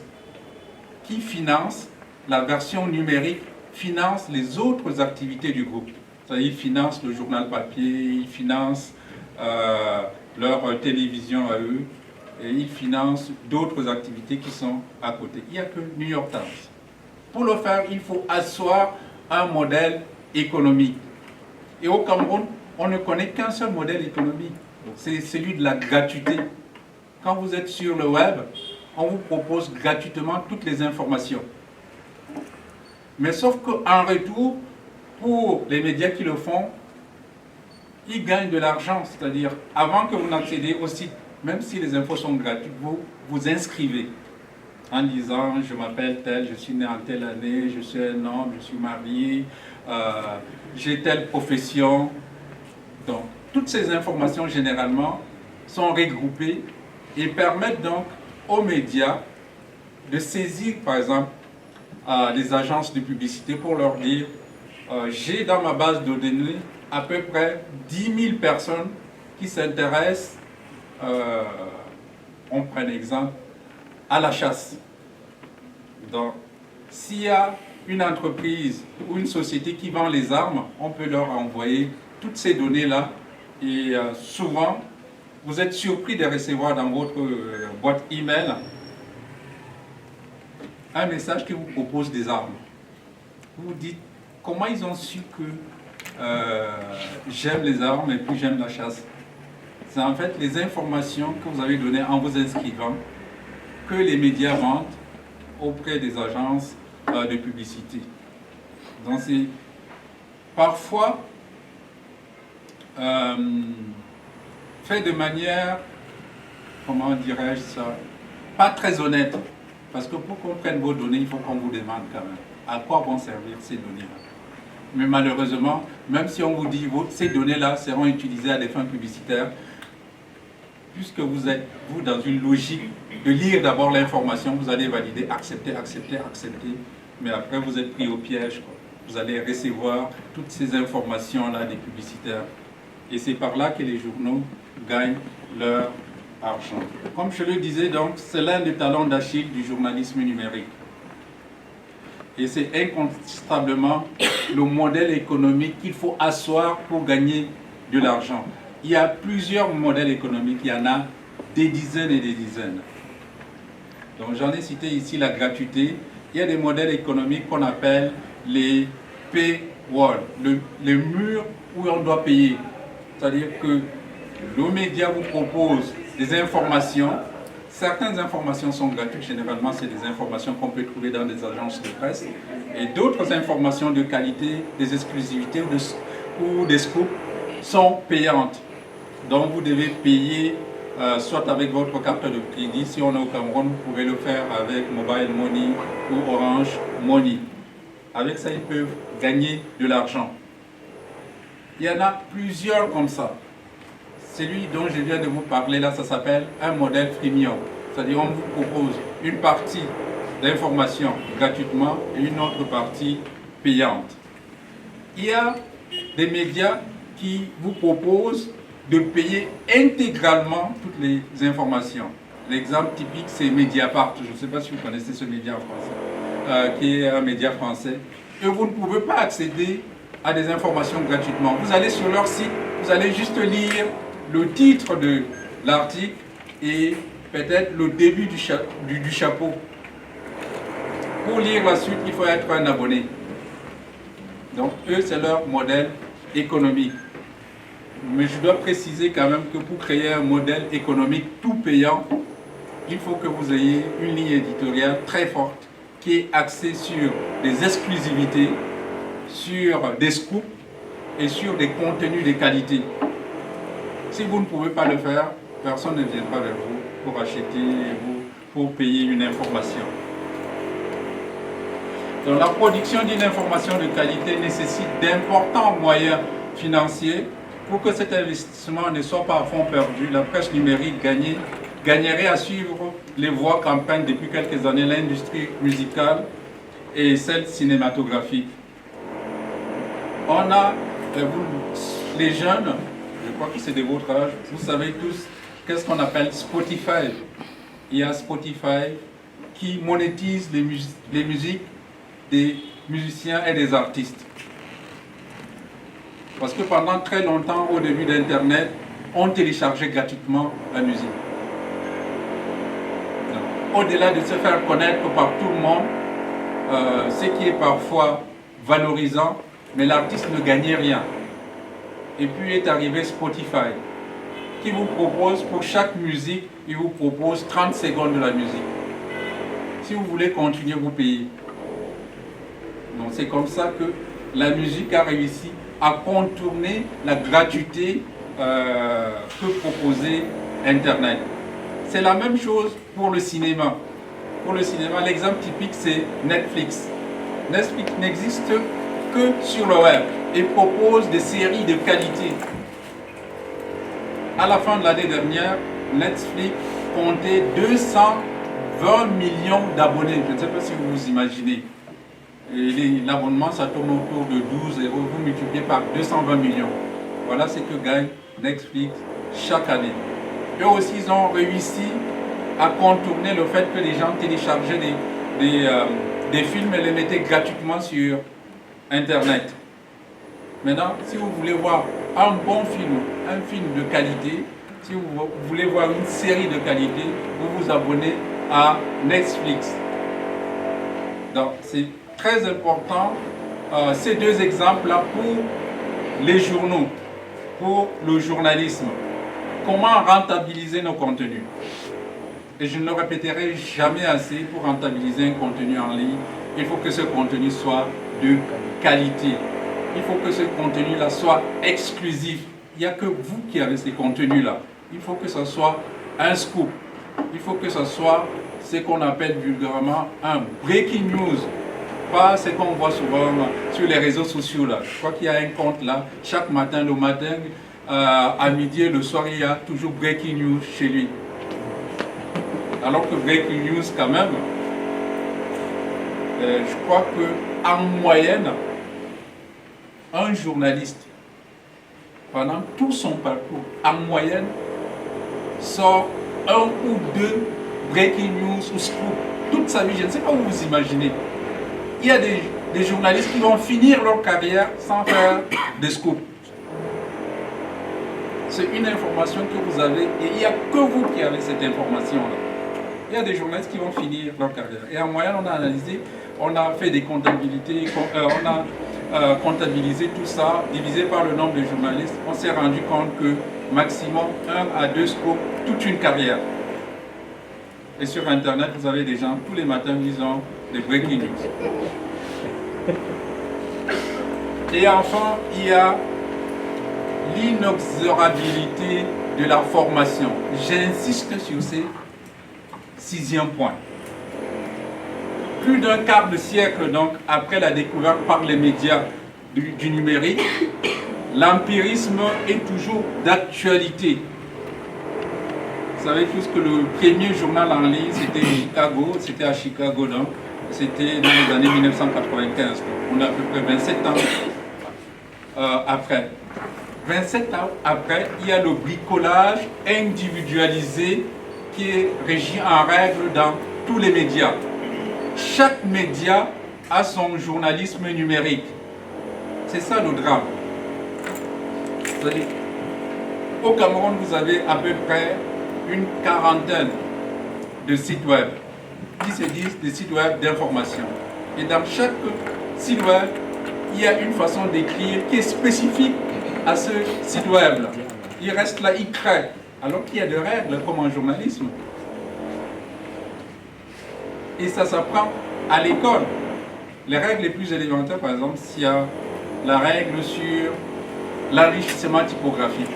qui finance la version numérique, finance les autres activités du groupe. C'est-à-dire, il finance le journal papier, il finance leur télévision à eux, et il finance d'autres activités qui sont à côté. Il n'y a que New York Times. Pour le faire, il faut asseoir un modèle économique. Et au Cameroun, on ne connaît qu'un seul modèle économique, c'est celui de la gratuité. Quand vous êtes sur le web, on vous propose gratuitement toutes les informations. Mais sauf qu'en retour, pour les médias qui le font, ils gagnent de l'argent. C'est-à-dire, avant que vous n'accédez au site, même si les infos sont gratuites, vous vous inscrivez en disant « je m'appelle tel, je suis né en telle année, je suis un homme, je suis marié, j'ai telle profession ». Donc, toutes ces informations, généralement, sont regroupés et permettent donc aux médias de saisir, par exemple, les agences de publicité pour leur dire j'ai dans ma base de données à peu près 10 000 personnes qui s'intéressent, on prend un exemple, à la chasse. Donc, s'il y a une entreprise ou une société qui vend les armes, on peut leur envoyer toutes ces données-là et souvent, vous êtes surpris de recevoir dans votre boîte email un message qui vous propose des armes. Vous vous dites, comment ils ont su que j'aime les armes et puis j'aime la chasse? C'est en fait les informations que vous avez données en vous inscrivant que les médias vendent auprès des agences de publicité. Donc c'est parfois fait de manière, comment dirais-je ça, pas très honnête. Parce que pour qu'on prenne vos données, il faut qu'on vous demande quand même à quoi vont servir ces données-là. Mais malheureusement, même si on vous dit que ces données-là seront utilisées à des fins publicitaires, puisque vous êtes, vous, dans une logique de lire d'abord l'information, vous allez valider, accepter, accepter, accepter, mais après vous êtes pris au piège, quoi. Vous allez recevoir toutes ces informations-là des publicitaires. Et c'est par là que les journaux gagnent leur argent. Comme je le disais, donc, c'est l'un des talons d'Achille du journalisme numérique. Et c'est incontestablement le modèle économique qu'il faut asseoir pour gagner de l'argent. Il y a plusieurs modèles économiques, il y en a des dizaines et des dizaines. Donc j'en ai cité ici la gratuité. Il y a des modèles économiques qu'on appelle les paywall, les murs où on doit payer. C'est-à-dire que le média vous propose des informations. Certaines informations sont gratuites, généralement c'est des informations qu'on peut trouver dans des agences de presse. Et d'autres informations de qualité, des exclusivités ou des scoops sont payantes. Donc vous devez payer soit avec votre carte de crédit, si on est au Cameroun, vous pouvez le faire avec Mobile Money ou Orange Money. Avec ça, ils peuvent gagner de l'argent. Il y en a plusieurs comme ça. Celui dont je viens de vous parler là, ça s'appelle un modèle freemium. C'est-à-dire on vous propose une partie d'information gratuitement et une autre partie payante. Il y a des médias qui vous proposent de payer intégralement toutes les informations. L'exemple typique, c'est Mediapart. Je ne sais pas si vous connaissez ce média français, qui est un média français. Et vous ne pouvez pas accéder à des informations gratuitement. Vous allez sur leur site, vous allez juste lire le titre de l'article et peut-être le début du chapeau. Pour lire la suite, il faut être un abonné. Donc eux, c'est leur modèle économique. Mais je dois préciser quand même que pour créer un modèle économique tout payant, il faut que vous ayez une ligne éditoriale très forte qui est axée sur des exclusivités, sur des scoops et sur des contenus de qualité. Si vous ne pouvez pas le faire, personne ne viendra vers vous pour acheter, pour payer une information. Donc la production d'une information de qualité nécessite d'importants moyens financiers. Pour que cet investissement ne soit pas à fond perdu, la presse numérique gagnerait à suivre les voies campagnes depuis quelques années, l'industrie musicale et celle cinématographique. On a, les jeunes, je crois que c'est de votre âge, vous savez tous qu'est-ce qu'on appelle Spotify. Il y a Spotify qui monétise les musiques des musiciens et des artistes. Parce que pendant très longtemps, au début d'Internet, on téléchargeait gratuitement la musique. Au-delà de se faire connaître par tout le monde, ce qui est parfois valorisant, mais l'artiste ne gagnait rien. Et puis est arrivé Spotify, qui vous propose, pour chaque musique, il vous propose 30 secondes de la musique. Si vous voulez continuer, vous payez. Donc c'est comme ça que la musique a réussi à contourner la gratuité que proposait Internet. C'est la même chose pour le cinéma. Pour le cinéma, l'exemple typique, c'est Netflix. Netflix n'existe que sur le web et propose des séries de qualité. à la fin de l'année dernière, Netflix comptait 220 millions d'abonnés. Je ne sais pas si vous vous imaginez. L'abonnement, ça tourne autour de 12 euros. Vous multipliez par 220 millions. Voilà ce que gagne Netflix chaque année. Eux aussi, ils ont réussi à contourner le fait que les gens téléchargeaient des films et les mettaient gratuitement sur Internet. Maintenant, si vous voulez voir un bon film, un film de qualité, si vous voulez voir une série de qualité, vous vous abonnez à Netflix. Donc, c'est très important ces deux exemples-là pour les journaux, pour le journalisme. Comment rentabiliser nos contenus? Et je ne le répéterai jamais assez, pour rentabiliser un contenu en ligne, il faut que ce contenu soit de qualité. Il faut que ce contenu-là soit exclusif. Il n'y a que vous qui avez ces contenus-là. Il faut que ce soit un scoop. Il faut que ce soit ce qu'on appelle vulgairement un breaking news. Pas ce qu'on voit souvent sur les réseaux sociaux là. Je crois qu'il y a un compte là, chaque matin, le matin, à midi et le soir, il y a toujours breaking news chez lui. Alors que breaking news quand même, je crois qu'en moyenne, un journaliste, pendant tout son parcours, en moyenne, sort un ou deux breaking news ou scoop. Toute sa vie, je ne sais pas où vous imaginez. Il y a des journalistes qui vont finir leur carrière sans faire de scoop. C'est une information que vous avez et il n'y a que vous qui avez cette information-là. Il y a des journalistes qui vont finir leur carrière. Et en moyenne, on a analysé, on a fait des comptabilités, on a comptabilisé tout ça, divisé par le nombre de journalistes. On s'est rendu compte que maximum 1 à 2 scoops, toute une carrière. Et sur Internet, vous avez des gens, tous les matins, ils ont des breaking news. Et enfin, il y a l'inexorabilité de la formation. J'insiste sur ces 6e point. Plus d'un quart de siècle donc après la découverte par les médias du numérique, l'empirisme est toujours d'actualité. Vous savez tous que le premier journal en ligne, c'était à Chicago, donc c'était dans les années 1995. On a à peu près 27 ans après. 27 ans après, il y a le bricolage individualisé qui est régi en règle dans tous les médias. Chaque média a son journalisme numérique. C'est ça le drame. Au Cameroun, vous avez à peu près une quarantaine de sites web qui se disent des sites web d'information. Et dans chaque site web, il y a une façon d'écrire qui est spécifique à ce site web. Il reste là, il crée. Alors qu'il y a des règles comme en journalisme. Et ça s'apprend à l'école. Les règles les plus élémentaires, par exemple, s'il y a la règle sur l'enrichissement typographique.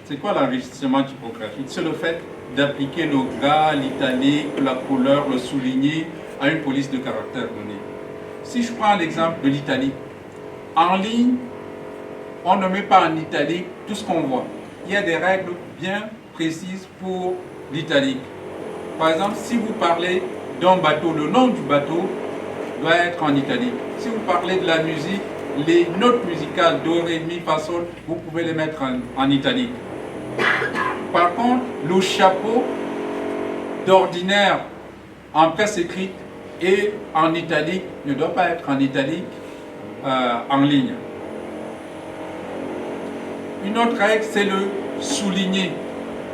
C'est quoi l'enrichissement typographique? C'est le fait d'appliquer le gras, l'italique, la couleur, le souligné à une police de caractère donnée. Si je prends l'exemple de l'italique, en ligne, on ne met pas en italique tout ce qu'on voit. Il y a des règles bien précises pour l'italique. Par exemple, si vous parlez d'un bateau, le nom du bateau doit être en italique. Si vous parlez de la musique, les notes musicales do, ré, mi, fa, sol, vous pouvez les mettre en italique. Par contre, le chapeau d'ordinaire en presse écrite et en italique ne doit pas être en italique en ligne. Une autre règle, c'est le souligner.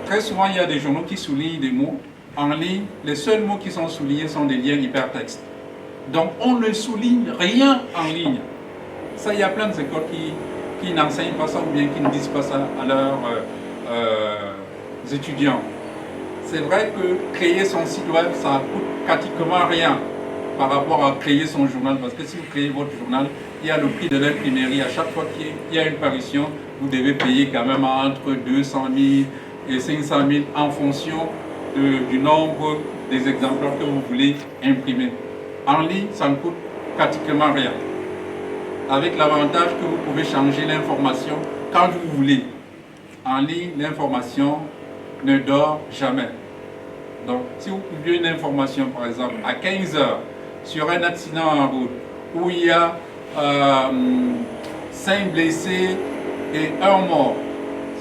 Très souvent, il y a des journaux qui soulignent des mots. En ligne, les seuls mots qui sont soulignés sont des liens hypertextes. Donc, on ne souligne rien en ligne. Ça, il y a plein d'écoles qui n'enseignent pas ça ou bien qui ne disent pas ça à leurs étudiants. C'est vrai que créer son site web, ça coûte pratiquement rien par rapport à créer son journal. Parce que si vous créez votre journal, il y a le prix de l'imprimerie. À chaque fois qu'il y a une parution, vous devez payer quand même entre 200 000 et 500 000 en fonction du nombre des exemplaires que vous voulez imprimer. En ligne, ça ne coûte pratiquement rien. Avec l'avantage que vous pouvez changer l'information quand vous voulez. en ligne, l'information ne dort jamais. Donc, si vous publiez une information, par exemple, à 15 heures, sur un accident en route, où il y a 5 blessés et 1 mort,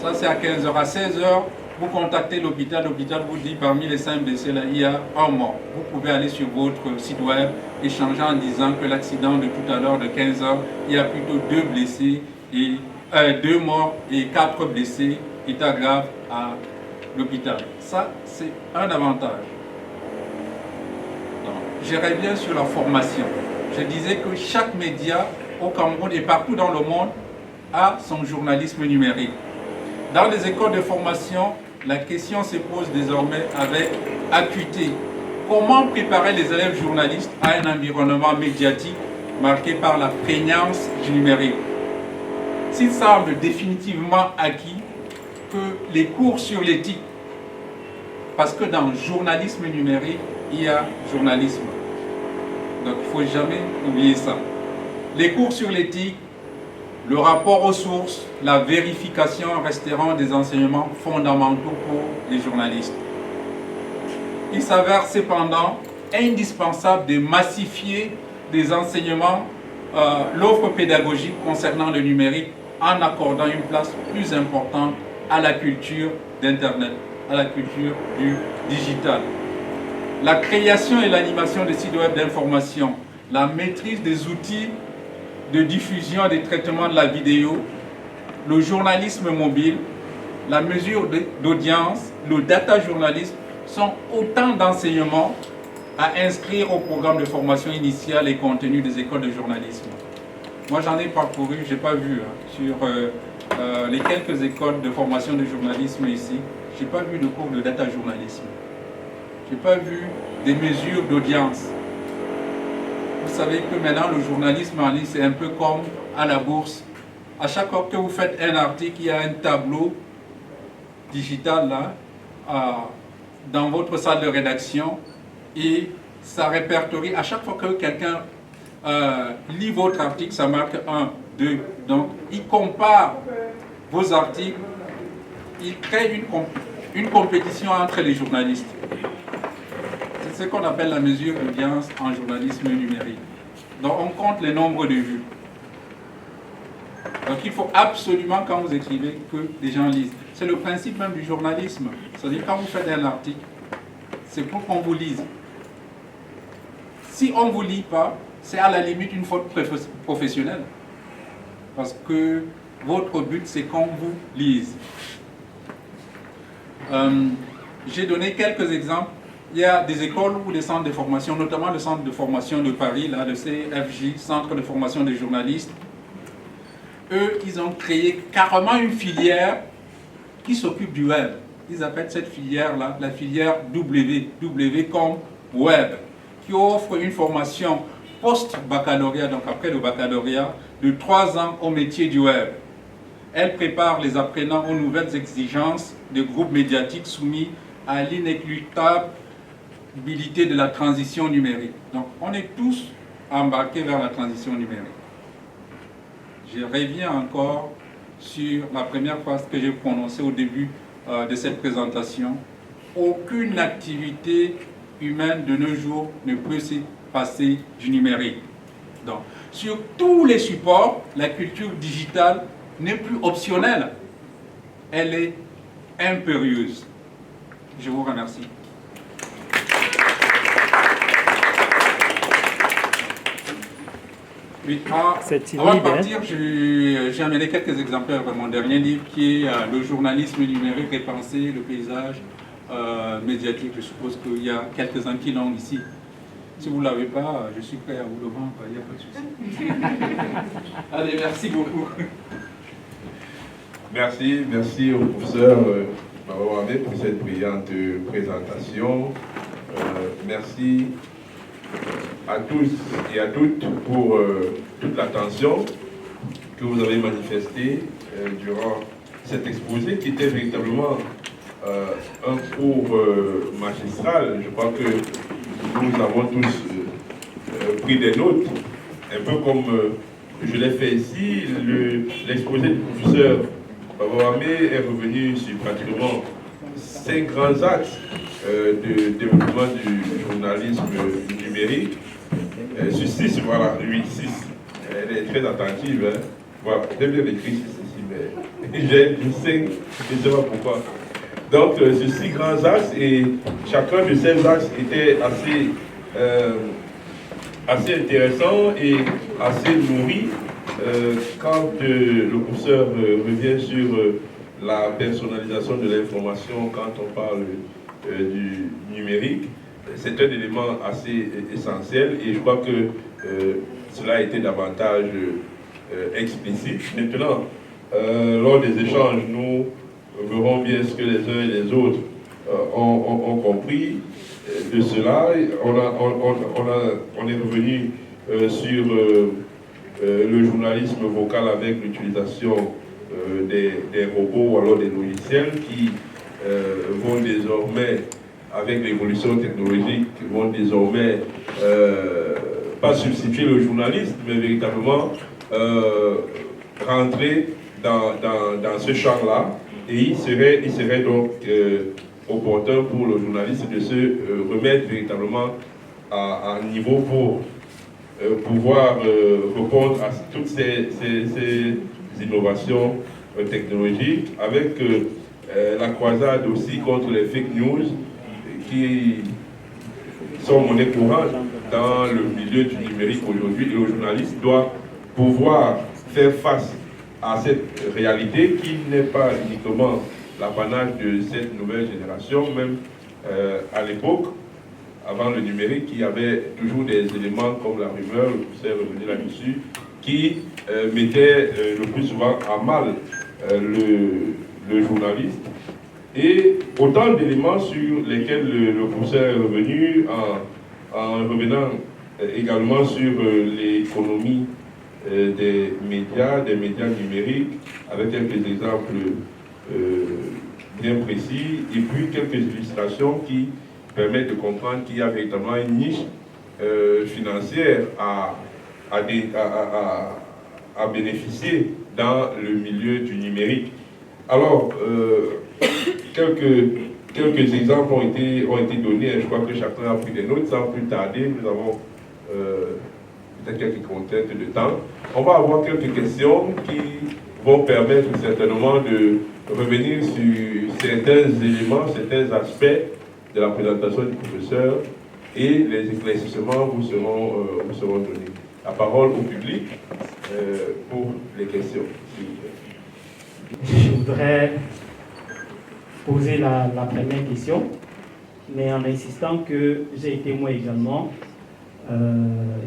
ça c'est à 15 heures. À 16 heures, vous contactez l'hôpital vous dit parmi les 5 blessés, là, il y a 1 mort. Vous pouvez aller sur votre site web, échanger en disant que l'accident de tout à l'heure de 15 heures, il y a plutôt 2 blessés, et 2 morts et 4 blessés, état grave à l'hôpital. Ça, c'est un avantage. Je reviens sur la formation. Je disais que chaque média au Cameroun et partout dans le monde a son journalisme numérique. Dans les écoles de formation, la question se pose désormais avec acuité. Comment préparer les élèves journalistes à un environnement médiatique marqué par la prégnance du numérique? S'il semble définitivement acquis que les cours sur l'éthique, parce que dans le journalisme numérique, il y a journalisme. Donc il ne faut jamais oublier ça. Les cours sur l'éthique, le rapport aux sources, la vérification resteront des enseignements fondamentaux pour les journalistes. Il s'avère cependant indispensable de massifier des enseignements, l'offre pédagogique concernant le numérique en accordant une place plus importante à la culture d'Internet, à la culture du digital. La création et l'animation des sites web d'information, la maîtrise des outils de diffusion et des traitements de la vidéo, le journalisme mobile, la mesure d'audience, le data journalisme sont autant d'enseignements à inscrire au programme de formation initiale et contenu des écoles de journalisme. Moi j'en ai parcouru, je n'ai pas vu sur les quelques écoles de formation de journalisme ici, je n'ai pas vu de cours de data journalisme. Je n'ai pas vu des mesures d'audience. Vous savez que maintenant le journalisme en ligne c'est un peu comme à la bourse. À chaque fois que vous faites un article, il y a un tableau digital là, dans votre salle de rédaction et ça répertorie. À chaque fois que quelqu'un lit votre article, ça marque 1, 2. Donc il compare vos articles, il crée une compétition entre les journalistes. C'est ce qu'on appelle la mesure d'audience en journalisme numérique. Donc on compte les nombres de vues. Donc il faut absolument quand vous écrivez que les gens lisent. C'est le principe même du journalisme. C'est-à-dire quand vous faites un article, c'est pour qu'on vous lise. Si on ne vous lit pas, c'est à la limite une faute professionnelle. Parce que votre but c'est qu'on vous lise. J'ai donné quelques exemples. Il y a des écoles ou des centres de formation, notamment le centre de formation de Paris, là, le CFJ, Centre de formation des journalistes. Eux, ils ont créé carrément une filière qui s'occupe du web. Ils appellent cette filière-là la filière W comme web, qui offre une formation post-baccalauréat, donc après le baccalauréat, de 3 ans au métier du web. Elle prépare les apprenants aux nouvelles exigences des groupes médiatiques soumis à l'inéluctabilité de la transition numérique. Donc, on est tous embarqués vers la transition numérique. Je reviens encore sur la première phrase que j'ai prononcée au début de cette présentation. Aucune activité humaine de nos jours ne peut se passer du numérique. Donc, sur tous les supports, la culture digitale n'est plus optionnelle. Elle est impérieuse. Je vous remercie. Oui, avant de partir, j'ai amené quelques exemplaires de mon dernier livre qui est Le journalisme numérique et penser le paysage médiatique. Je suppose qu'il y a quelques-uns qui l'ont ici. Si vous ne l'avez pas, je suis prêt à vous le vendre, il n'y a pas de souci. Allez, merci beaucoup. Merci au professeur Mawabe pour cette brillante présentation. Merci à tous et à toutes pour toute l'attention que vous avez manifestée durant cet exposé qui était véritablement un cours magistral. Je crois que nous avons tous pris des notes, un peu comme je l'ai fait ici. L'exposé du professeur Baba Wame est revenu sur pratiquement 5 grands axes de développement du journalisme numérique. Sur 6, voilà, oui, 6. Elle est très attentive. Hein. Voilà, j'ai bien écrit 6 ici, mais j'ai dit 5, je ne sais pas pourquoi. Donc, sur 6 grands axes, et chacun de ces axes était assez intéressant et assez nourri quand le professeur revient sur la personnalisation de l'information quand on parle du numérique. C'est un élément assez essentiel et je crois que cela a été davantage explicite. Maintenant, lors des échanges, nous verrons bien ce que les uns et les autres ont compris de cela. On est revenu sur le journalisme vocal avec l'utilisation des robots ou alors des logiciels qui vont désormais, avec l'évolution technologique, vont désormais pas substituer le journaliste, mais véritablement rentrer dans ce champ-là. Et il serait donc opportun pour le journaliste de se remettre véritablement à niveau pour pouvoir répondre à toutes ces innovations technologiques, avec la croisade aussi contre les fake news qui sont monnaie courante dans le milieu du numérique aujourd'hui. Et le journaliste doit pouvoir faire face à cette réalité qui n'est pas uniquement l'apanage de cette nouvelle génération, même à l'époque, avant le numérique, il y avait toujours des éléments comme la rumeur, le professeur est revenu là-dessus, qui mettaient le plus souvent à mal le journaliste. Et autant d'éléments sur lesquels le professeur est revenu en revenant également sur l'économie des médias numériques, avec quelques exemples bien précis, et puis quelques illustrations qui permettent de comprendre qu'il y a véritablement une niche financière à bénéficier dans le milieu du numérique. Alors, quelques exemples ont été donnés, et je crois que chacun a pris des notes. Sans plus tarder, nous avons peut-être quelques contraintes de temps. On va avoir quelques questions qui vont permettre certainement de revenir sur certains éléments, certains aspects de la présentation du professeur, et les éclaircissements vous seront donnés. La parole au public pour les questions. Je voudrais poser la première question, mais en insistant que j'ai été moi également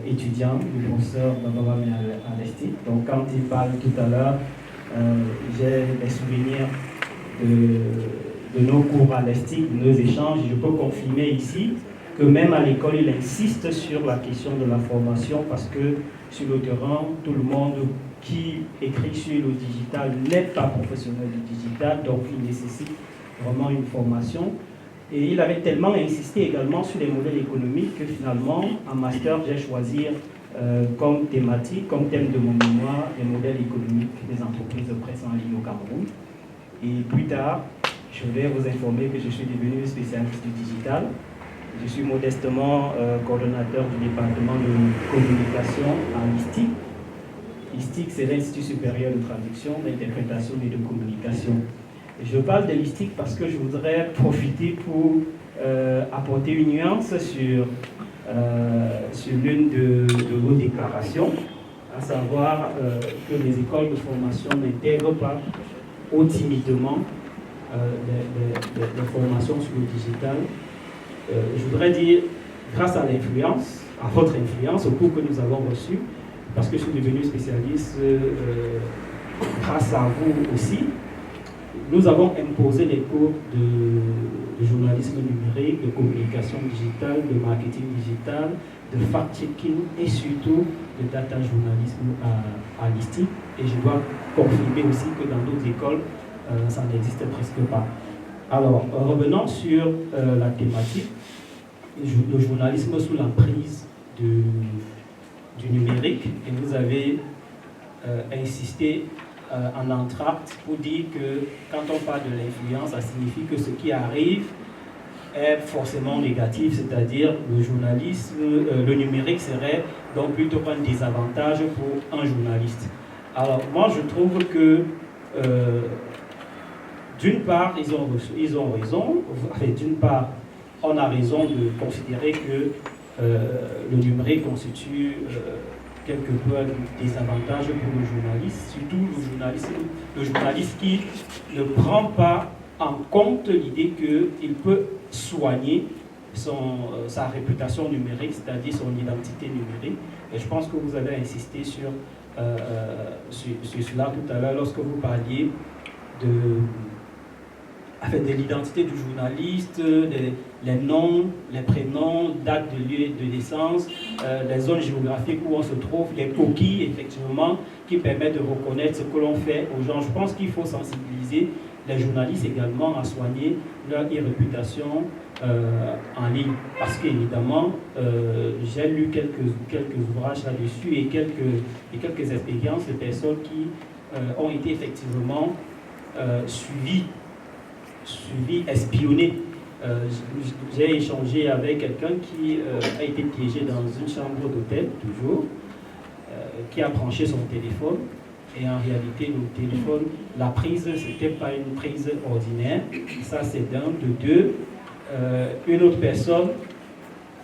étudiant du professeur Baba Wame à l'ESTIC. Donc quand il parle tout à l'heure, j'ai des souvenirs de nos cours à l'ESTIC, de nos échanges. Je peux confirmer ici que même à l'école, il insiste sur la question de la formation, parce que sur le terrain, tout le monde qui écrit sur le digital n'est pas professionnel du digital, donc il nécessite vraiment une formation. Et il avait tellement insisté également sur les modèles économiques que finalement, en master, j'ai choisi comme thématique, comme thème de mon mémoire, les modèles économiques des entreprises de presse en ligne au Cameroun. Et plus tard, je vais vous informer que je suis devenu spécialiste du digital. Je suis modestement coordonnateur du département de communication à l'ISTIC. L'ISTIC, c'est l'Institut supérieur de traduction, d'interprétation et de communication. Et je parle de l'ISTIC parce que je voudrais profiter pour apporter une nuance sur l'une de vos déclarations, à savoir que les écoles de formation n'intègrent pas ou timidement des formations sur le digital. Je voudrais dire, grâce à l'influence, à votre influence, au cours que nous avons reçu, parce que je suis devenu spécialiste grâce à vous aussi, nous avons imposé les cours de journalisme numérique, de communication digitale, de marketing digital, de fact-checking et surtout de data journalisme à l'ISTIC. Et je dois confirmer aussi que dans d'autres écoles, ça n'existe presque pas. Alors, revenons sur la thématique, le journalisme sous l'emprise du numérique, et vous avez insisté en entracte pour dire que quand on parle de l'influence, ça signifie que ce qui arrive est forcément négatif, c'est-à-dire le journalisme, le numérique serait donc plutôt un désavantage pour un journaliste. Alors moi je trouve que d'une part ils ont raison, enfin, d'une part on a raison de considérer que le numérique constitue quelque peu un désavantage pour le journaliste, surtout le journaliste qui ne prend pas en compte l'idée qu'il peut soigner sa réputation numérique, c'est-à-dire son identité numérique. Et je pense que vous avez insisté sur cela tout à l'heure lorsque vous parliez de l'identité du journaliste, les noms, les prénoms, date de lieu de naissance, les zones géographiques où on se trouve, les coquilles, effectivement, qui permettent de reconnaître ce que l'on fait aux gens. Je pense qu'il faut sensibiliser les journalistes également à soigner leur réputation en ligne. Parce qu'évidemment, j'ai lu quelques ouvrages là-dessus et quelques expériences de personnes qui ont été effectivement suivies, espionnées. J'ai échangé avec quelqu'un qui a été piégé dans une chambre d'hôtel, toujours, qui a branché son téléphone. Et en réalité, le téléphone, la prise, ce n'était pas une prise ordinaire. Ça, c'est d'un. De deux, une autre personne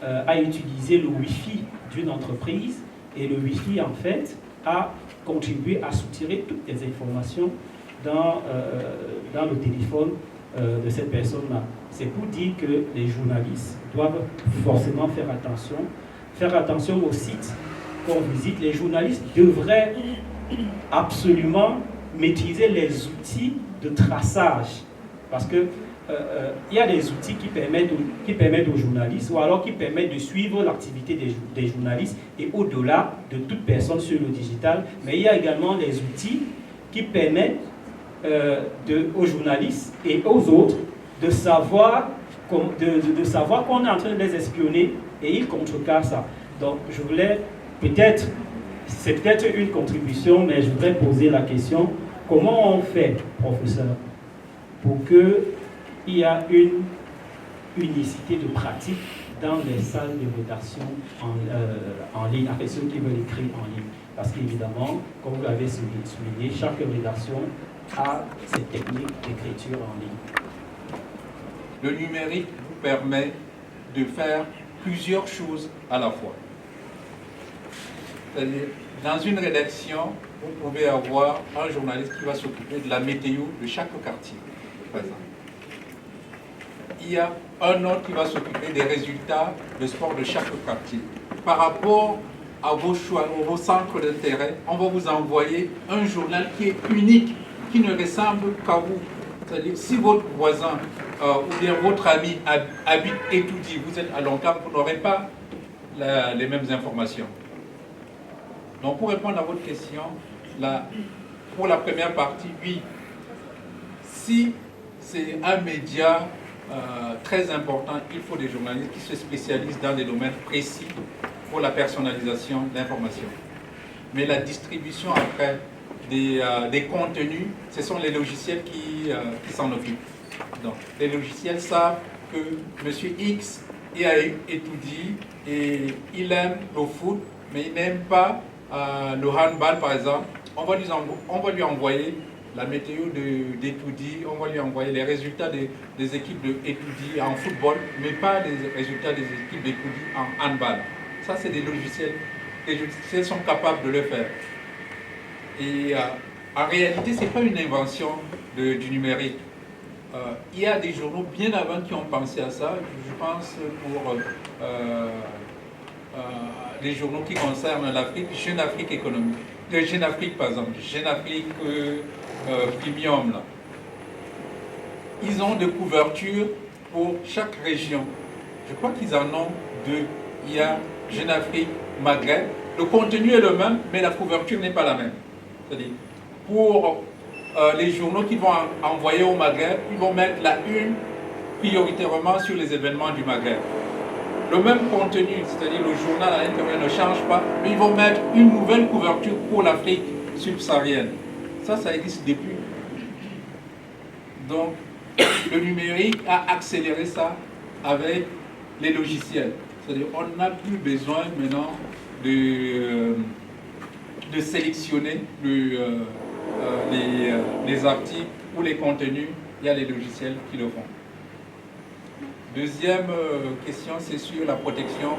a utilisé le Wi-Fi d'une entreprise. Et le Wi-Fi, en fait, a contribué à soutirer toutes les informations dans le téléphone de cette personne-là. C'est pour dire que les journalistes doivent forcément faire attention aux sites qu'on visite. Les journalistes devraient absolument maîtriser les outils de traçage, parce que il y a des outils qui permettent aux journalistes, ou alors qui permettent de suivre l'activité des journalistes et au-delà de toute personne sur le digital, mais il y a également les outils qui permettent aux journalistes et aux autres de savoir qu'on est en train de les espionner, et ils contrecarrent ça. Donc je voulais c'est peut-être une contribution, mais je voudrais poser la question, comment on fait, professeur, pour qu'il y ait une unicité de pratique dans les salles de rédaction en ligne, avec ceux qui veulent écrire en ligne? Parce qu'évidemment, comme vous l'avez souligné, chaque rédaction a ses techniques d'écriture en ligne. Le numérique vous permet de faire plusieurs choses à la fois. C'est-à-dire, dans une rédaction, vous pouvez avoir un journaliste qui va s'occuper de la météo de chaque quartier, par exemple. Il y a un autre qui va s'occuper des résultats de sport de chaque quartier. Par rapport à vos choix, vos centres d'intérêt, on va vous envoyer un journal qui est unique, qui ne ressemble qu'à vous. C'est-à-dire, si votre voisin ou bien votre ami habite Etoudi, vous êtes à Longchamp, vous n'aurez pas les mêmes informations. Donc, pour répondre à votre question, pour la première partie, oui. Si c'est un média très important, il faut des journalistes qui se spécialisent dans des domaines précis pour la personnalisation d'informations. Mais la distribution après des contenus, ce sont les logiciels qui s'en occupent. Donc, les logiciels savent que M. X est à Etoudi et il aime le foot, mais il n'aime pas le handball, par exemple. On va lui envoyer la météo d'Etoudi, on va lui envoyer les résultats des équipes d'Etoudi en football, mais pas les résultats des équipes d'Etoudi en handball. Ça, c'est des logiciels. Les logiciels sont capables de le faire. Et en réalité, ce n'est pas une invention du numérique. Il y a des journaux bien avant qui ont pensé à ça. Je pense pour les journaux qui concernent l'Afrique, Jeune Afrique économique. Jeune Afrique, par exemple, Jeune Afrique Premium. Là. Ils ont des couvertures pour chaque région. Je crois qu'ils en ont deux. Il y a Jeune Afrique Maghreb. Le contenu est le même, mais la couverture n'est pas la même. C'est-à-dire, pour les journaux qu'ils vont envoyer au Maghreb, ils vont mettre la une prioritairement sur les événements du Maghreb. Le même contenu, c'est-à-dire le journal à l'intérieur ne change pas, mais ils vont mettre une nouvelle couverture pour l'Afrique subsaharienne. Ça existe depuis. Donc, le numérique a accéléré ça avec les logiciels. C'est-à-dire qu'on n'a plus besoin maintenant de sélectionner les articles ou les contenus. Il y a les logiciels qui le font. Deuxième question, c'est sur la protection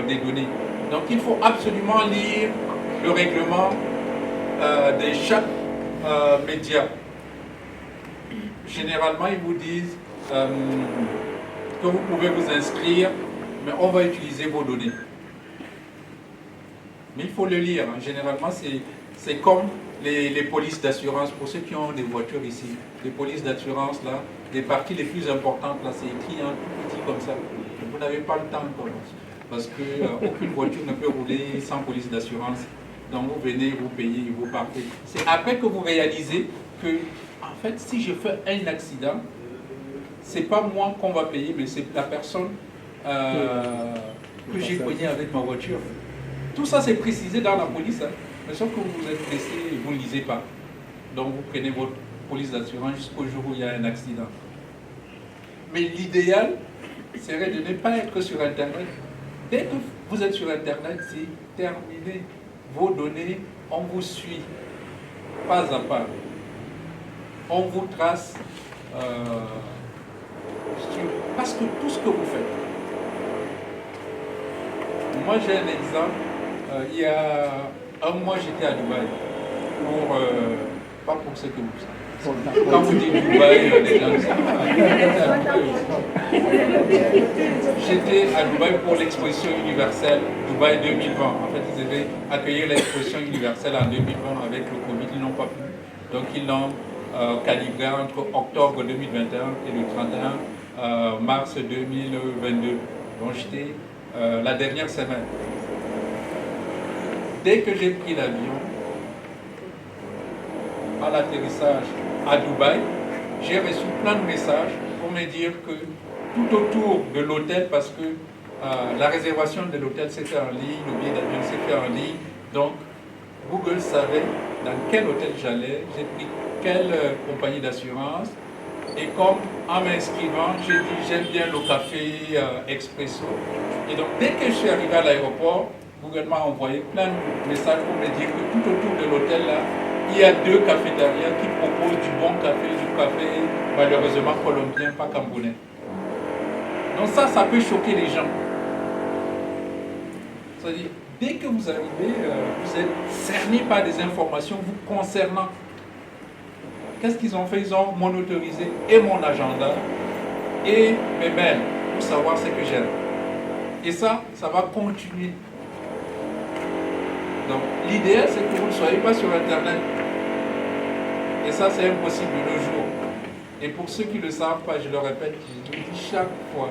des données. Donc il faut absolument lire le règlement de chaque média. Généralement, ils vous disent que vous pouvez vous inscrire, mais on va utiliser vos données. Mais il faut le lire. Hein. Généralement, c'est comme les polices d'assurance. Pour ceux qui ont des voitures ici, les polices d'assurance, là, les parties les plus importantes, là, c'est écrit un tout petit comme ça. Vous n'avez pas le temps encore. Parce qu'aucune voiture ne peut rouler sans police d'assurance. Donc vous venez, vous payez, vous partez. C'est après que vous réalisez que, en fait, si je fais un accident, c'est pas moi qu'on va payer, mais c'est la personne que j'ai cogné avec ma voiture. Tout ça, c'est précisé dans la police. Hein. Mais sauf que vous êtes blessé et vous ne lisez pas. Donc vous prenez votre police d'assurance jusqu'au jour où il y a un accident. Mais l'idéal serait de ne pas être sur Internet. Dès que vous êtes sur Internet, c'est terminé. Vos données, on vous suit pas à pas. On vous trace parce que tout ce que vous faites. Moi, j'ai un exemple. Il y a un mois, j'étais à Dubaï. Pas pour ce que vous savez. Quand vous dites Dubaï, les gens le savent. J'étais à Dubaï pour l'exposition universelle Dubaï 2020. En fait, ils avaient accueilli l'exposition universelle en 2020 avec le Covid, ils n'ont pas pu. Donc, ils l'ont calibré entre octobre 2021 et le 31 mars 2022. Donc, j'étais la dernière semaine. Dès que j'ai pris l'avion, à l'atterrissage à Dubaï, j'ai reçu plein de messages pour me dire que tout autour de l'hôtel, parce que la réservation de l'hôtel s'est fait en ligne, le billet d'avion s'est fait en ligne, donc Google savait dans quel hôtel j'allais, j'ai pris quelle compagnie d'assurance, et comme en m'inscrivant, j'ai dit j'aime bien le café expresso, et donc dès que je suis arrivé à l'aéroport, Google m'a envoyé plein de messages pour me dire que tout autour de l'hôtel là, il y a 2 cafétérias qui proposent du bon café, du café malheureusement colombien, pas camerounais. Donc ça peut choquer les gens. C'est-à-dire, dès que vous arrivez, vous êtes cerné par des informations vous concernant. Qu'est-ce qu'ils ont fait? Ils ont monitorisé et mon agenda et mes mails pour savoir ce que j'aime. Et ça va continuer. Donc, l'idéal, c'est que vous ne soyez pas sur Internet. Et ça, c'est impossible de nos jours. Et pour ceux qui ne le savent pas, je le répète, je le dis chaque fois,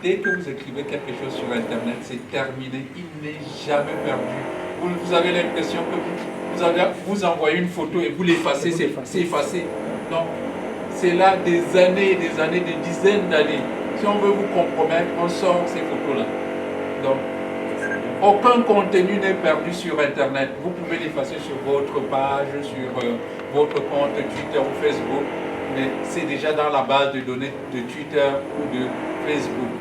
dès que vous écrivez quelque chose sur Internet, c'est terminé, il n'est jamais perdu. Vous avez l'impression que vous envoyez une photo et vous l'effacez, c'est effacé. Donc, c'est là des années, des dizaines d'années. Si on veut vous compromettre, on sort ces photos-là. Donc, aucun contenu n'est perdu sur Internet. Vous pouvez l'effacer sur votre page, sur votre compte Twitter ou Facebook, mais c'est déjà dans la base de données de Twitter ou de Facebook.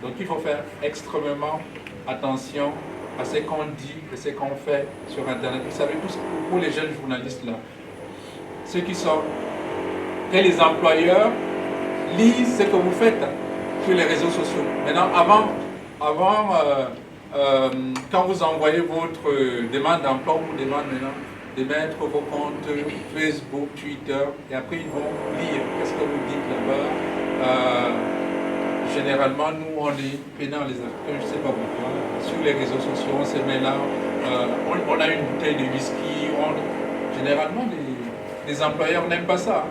Donc il faut faire extrêmement attention à ce qu'on dit et ce qu'on fait sur Internet. Vous savez, pour les jeunes journalistes là, ceux qui sont, que les employeurs lisent ce que vous faites sur les réseaux sociaux. Maintenant, avant quand vous envoyez votre demande d'emploi, on vous demande maintenant de mettre vos comptes Facebook, Twitter, et après ils vont lire qu'est-ce que vous dites là-bas. Généralement, nous, on est pénal les Africains, je ne sais pas pourquoi, sur les réseaux sociaux, on se met là, on a une bouteille de whisky, généralement, les employeurs n'aiment pas ça.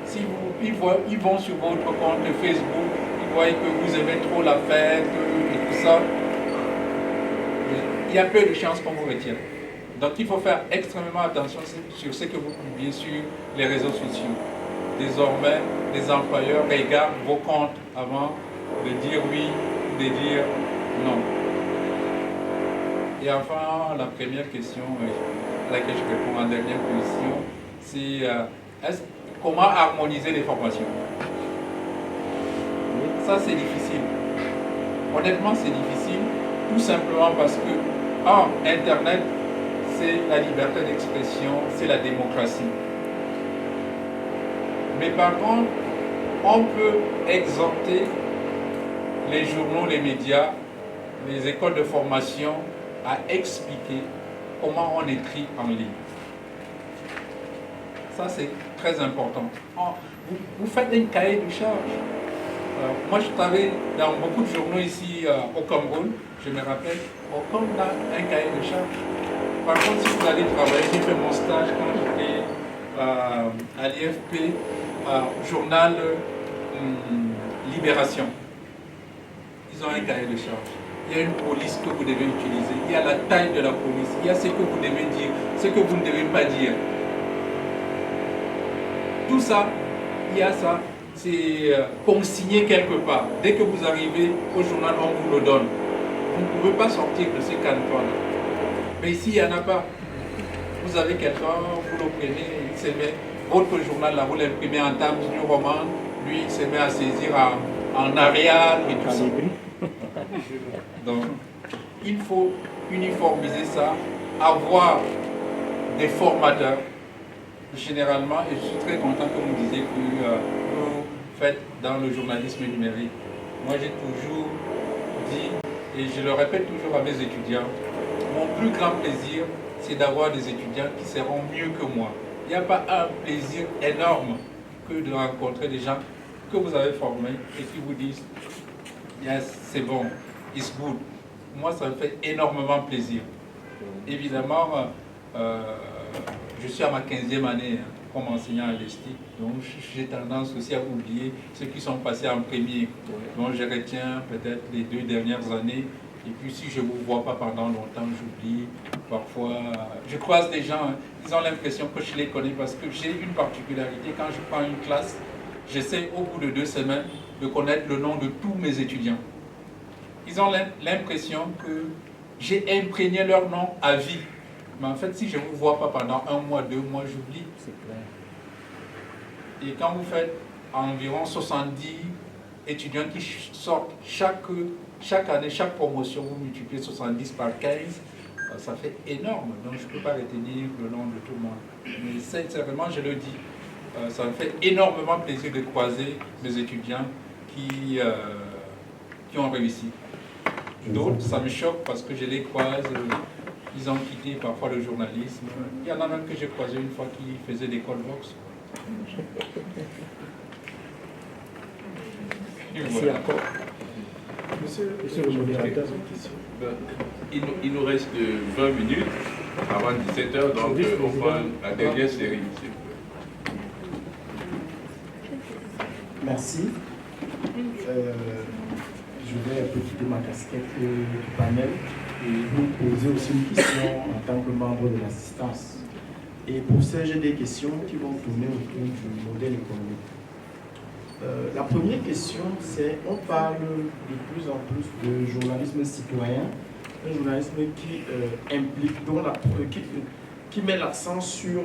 Si ils vont sur votre compte Facebook, ils voient que vous aimez trop la fête et tout ça, il y a peu de chances qu'on vous retire. Donc il faut faire extrêmement attention sur ce que vous publiez sur les réseaux sociaux. Désormais, les employeurs regardent vos comptes avant de dire oui ou de dire non. Et enfin, la première question à laquelle je réponds en dernière position, c'est comment harmoniser les formations. Ça, c'est difficile. Honnêtement, c'est difficile, tout simplement parce que, Internet, c'est la liberté d'expression, c'est la démocratie. Mais par contre, on peut exhorter les journaux, les médias, les écoles de formation à expliquer comment on écrit en ligne. Ça, c'est très important. Vous faites un cahier de charge. Moi, je travaille dans beaucoup de journaux ici au Cameroun, je me rappelle, on a un cahier de charge. Par contre, si vous allez travailler, j'ai fait mon stage quand j'étais à l'IFP, journal Libération. Ils ont un cahier de charge. Il y a une police que vous devez utiliser, il y a la taille de la police, il y a ce que vous devez dire, ce que vous ne devez pas dire. Tout ça, il y a ça, c'est consigné quelque part. Dès que vous arrivez au journal, on vous le donne. Vous ne pouvez pas sortir de ce canton-là. Mais ici, il n'y en a pas. Vous avez quelqu'un, vous le prenez, il se met, votre journal là, vous l'imprimez en Times New Roman, lui, il se met à saisir en Arial et tout ça. Donc, il faut uniformiser ça, avoir des formateurs, généralement, et je suis très content que vous disiez que vous faites dans le journalisme numérique. Moi, j'ai toujours dit, et je le répète toujours à mes étudiants, mon plus grand plaisir, c'est d'avoir des étudiants qui seront mieux que moi. Il n'y a pas un plaisir énorme que de rencontrer des gens que vous avez formés et qui vous disent « Yes, c'est bon, it's good ». Moi, ça me fait énormément plaisir. Évidemment, je suis à ma 15e année comme enseignant à l'ESTI, donc j'ai tendance aussi à oublier ceux qui sont passés en premier. Donc je retiens peut-être les 2 dernières années. Et puis si je ne vous vois pas pendant longtemps, j'oublie. Parfois, je croise des gens, ils ont l'impression que je les connais parce que j'ai une particularité. Quand je prends une classe, j'essaie au bout de 2 semaines de connaître le nom de tous mes étudiants. Ils ont l'impression que j'ai imprégné leur nom à vie. Mais en fait, si je ne vous vois pas pendant 1 mois, 2 mois, j'oublie. Et quand vous faites environ 70 étudiants qui sortent chaque année, chaque promotion, vous multipliez 70 par 15, ça fait énorme. Donc je ne peux pas retenir le nom de tout le monde. Mais sincèrement, je le dis, ça me fait énormément plaisir de croiser mes étudiants qui ont réussi. D'autres, ça me choque parce que je les croise, ils ont quitté parfois le journalisme. Il y en a même que j'ai croisé une fois qui faisait des call box. Merci encore. Monsieur le modérateur, il nous reste 20 minutes avant 17h, donc on prend la dernière série. Merci. Je vais un peu quitter ma casquette du panel et vous poser aussi une question en tant que membre de l'assistance. Et pour ça, j'ai des questions qui vont tourner autour du modèle économique. La première question, c'est, on parle de plus en plus de journalisme citoyen, un journalisme qui implique, dont qui met l'accent sur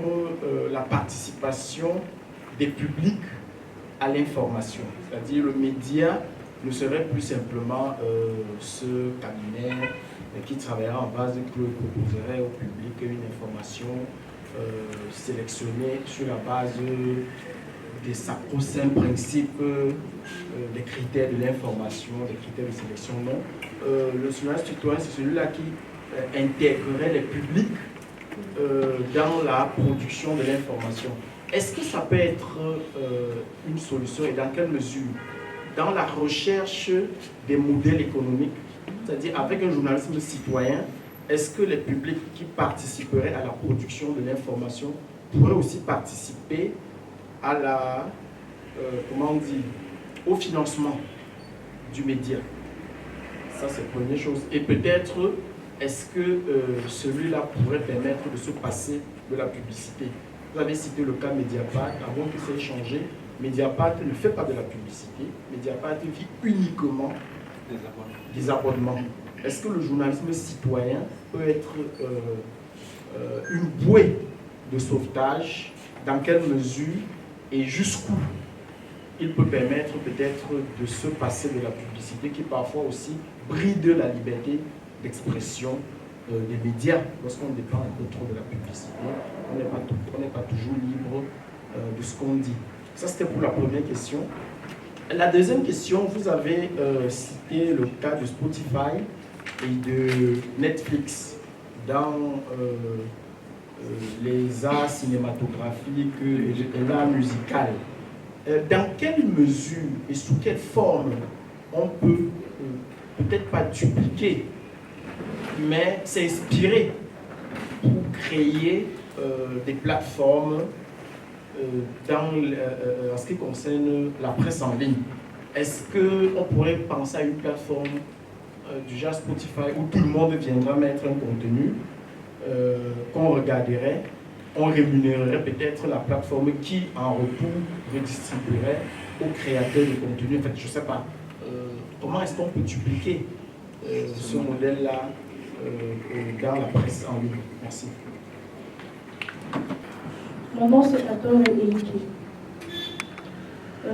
la participation des publics à l'information. C'est-à-dire le média ne serait plus simplement ce cabinet qui travaillera en base de qui proposerait au public une information sélectionnée sur la base des sacro-saints principes, des critères de l'information, des critères de sélection. Non, le journalisme citoyen, c'est celui-là qui intégrerait les publics dans la production de l'information. Est-ce que ça peut être une solution et dans quelle mesure? Dans la recherche des modèles économiques, c'est-à-dire avec un journalisme citoyen, est-ce que les publics qui participeraient à la production de l'information pourraient aussi participer à la, comment on dit, au financement du média? Ça, c'est la première chose. Et peut-être, est-ce que celui-là pourrait permettre de se passer de la publicité? Vous avez cité le cas Mediapart, avant que ça ait changé. Mediapart ne fait pas de la publicité. Mediapart vit uniquement des abonnements. est-ce que le journalisme citoyen peut être une bouée de sauvetage? Dans quelle mesure et jusqu'où il peut permettre peut-être de se passer de la publicité qui parfois aussi bride la liberté d'expression des médias lorsqu'on dépend un peu trop de la publicité. On n'est pas toujours libre de ce qu'on dit. Ça, c'était pour la première question. La deuxième question, vous avez cité le cas de Spotify et de Netflix dans les arts cinématographiques et l'art musical. Dans quelle mesure et sous quelle forme on peut, peut-être pas dupliquer, mais s'inspirer pour créer des plateformes en ce qui concerne la presse en ligne? Est-ce qu'on pourrait penser à une plateforme du genre Spotify où tout le monde viendra mettre un contenu qu'on regarderait, on rémunérerait peut-être la plateforme qui en retour redistribuerait aux créateurs de contenu? En fait, je ne sais pas. Comment est-ce qu'on peut dupliquer ce modèle-là dans la presse en ligne? Merci. Mon nom c'est Ator Eliki.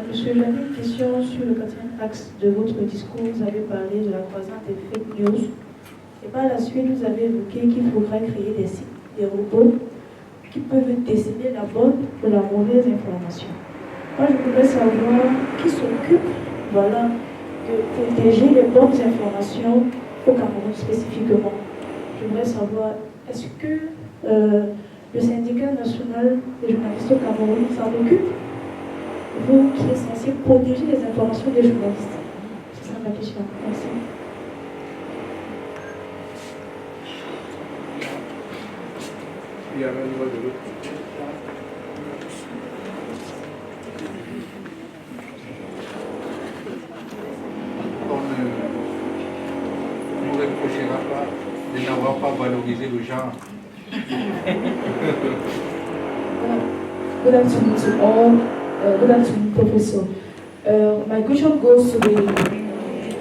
Monsieur, j'avais une question sur le quatrième axe de votre discours. Vous avez parlé de la croissance des fake news. Et par la suite, vous avez évoqué qu'il faudrait créer des sites, des robots qui peuvent déceler la bonne ou la mauvaise information. Moi, je voudrais savoir qui s'occupe de protéger les bonnes informations au Cameroun spécifiquement. Je voudrais savoir, est-ce que le syndicat national des journalistes au Cameroun s'en occupe? Vous qui êtes censé protéger les informations des journalistes. C'est ça ma question. Merci. Il y avait une voix de l'autre. On ne reprochera pas de n'avoir pas valorisé le genre. Good afternoon to all. Good afternoon, Professor. My question goes to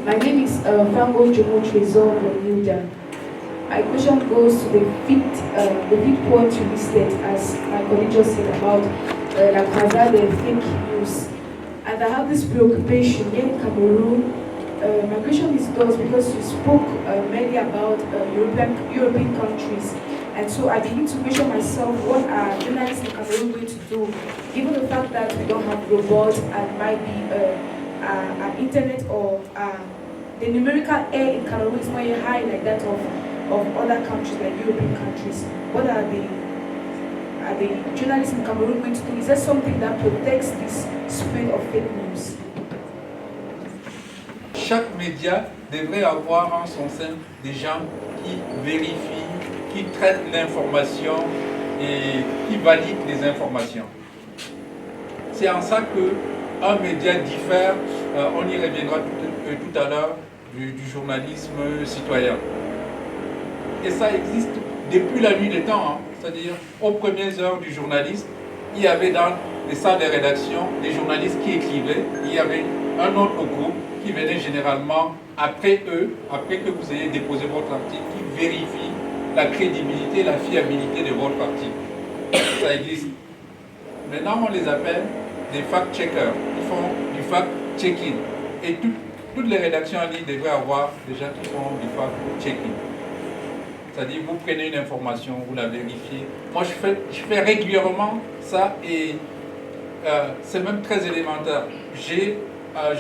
my name is Fango Jomo Trezor from Hilda. My question goes to the fifth point you listed, as my colleague just said about la croisade and fake news. And I have this preoccupation here in Cameroon. My question is thus because you spoke mainly about European countries. And so I begin to question myself, what are journalists in Cameroon going to do, given the fact that we don't have robots and might be an internet or the numerical air in Cameroon is not yet high like that of other countries, like European countries. What are the journalists in Cameroon going to do? Is there something that protects this spread of fake news? Chaque média devrait avoir en son sein des gens qui vérifient, qui traitent l'information et qui valident les informations. C'est en ça qu'un média diffère, on y reviendra tout à l'heure, du journalisme citoyen. Et ça existe depuis la nuit des temps, hein. C'est-à-dire aux premières heures du journalisme, il y avait dans les salles de rédaction des journalistes qui écrivaient, il y avait un autre groupe qui venait généralement après eux, après que vous ayez déposé votre article, qui vérifie la crédibilité, la fiabilité de votre article. Ça existe. Maintenant, on les appelle des fact-checkers. Ils font du fact-checking. Et toutes les rédactions en ligne devraient avoir des gens qui font du fact-checking. C'est-à-dire, vous prenez une information, vous la vérifiez. Moi, je fais régulièrement ça et c'est même très élémentaire.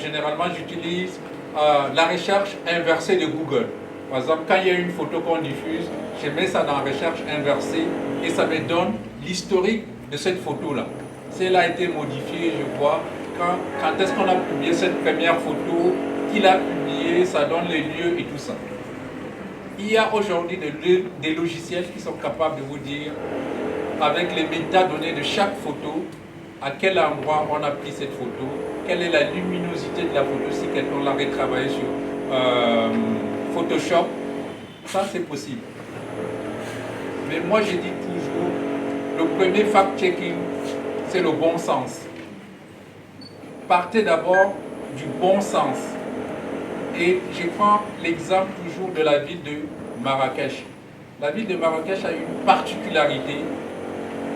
Généralement, j'utilise la recherche inversée de Google. Par exemple, quand il y a une photo qu'on diffuse, je mets ça dans la recherche inversée et ça me donne l'historique de cette photo-là. Si elle a été modifiée, je vois quand est-ce qu'on a publié cette première photo, qui l'a publiée, ça donne les lieux et tout ça. Il y a aujourd'hui des logiciels qui sont capables de vous dire, avec les métadonnées de chaque photo, à quel endroit on a pris cette photo, quelle est la luminosité de la photo si quelqu'un l'a retravaillé sur Photoshop. Ça, c'est possible. Mais moi, je dis toujours, le premier fact-checking, c'est le bon sens. Partez d'abord du bon sens. Et je prends l'exemple toujours de la ville de Marrakech. La ville de Marrakech a une particularité.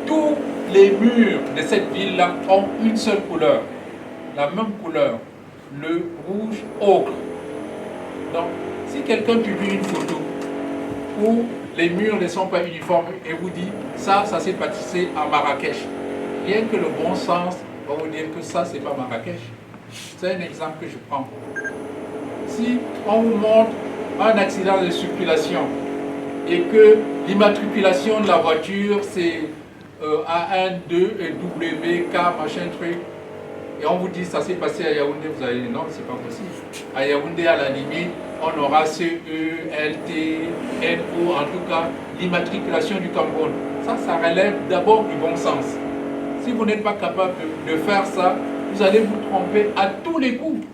Tous les murs de cette ville-là ont une seule couleur, la même couleur, le rouge ocre. Donc, si quelqu'un publie une photo où les murs ne sont pas uniformes et vous dit ça s'est passé à Marrakech, rien que le bon sens va vous dire que ça, c'est pas Marrakech. C'est un exemple que je prends. Si on vous montre un accident de circulation et que l'immatriculation de la voiture c'est A1, 2 et WK, machin truc, et on vous dit ça s'est passé à Yaoundé, vous allez dire non, c'est pas possible. À Yaoundé, à la limite, on aura CE, LT, NO, en tout cas, l'immatriculation du Cameroun. Ça relève d'abord du bon sens. Si vous n'êtes pas capable de faire ça, vous allez vous tromper à tous les coups.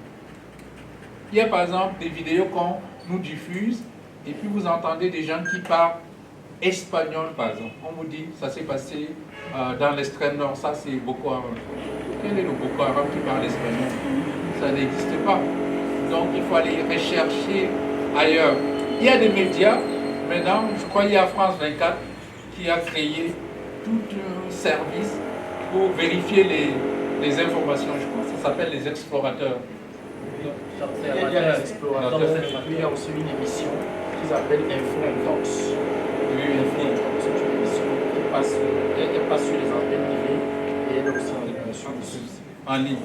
Il y a par exemple des vidéos qu'on nous diffuse, et puis vous entendez des gens qui parlent espagnol, par exemple. On vous dit, ça s'est passé dans l'extrême nord, ça c'est Boko Haram. Quel est le Boko Haram qui parle espagnol? Ça n'existe pas. Donc il faut aller rechercher ailleurs. Il y a des médias, maintenant, je crois qu'il y a France 24 qui a créé tout un service pour vérifier les informations. Je crois que ça s'appelle les explorateurs. Il y a les explorateurs, il y a aussi une émission qu'ils appellent Info Intox. C'est une émission qui passe sur les antennes privées et elle est aussi en ligne.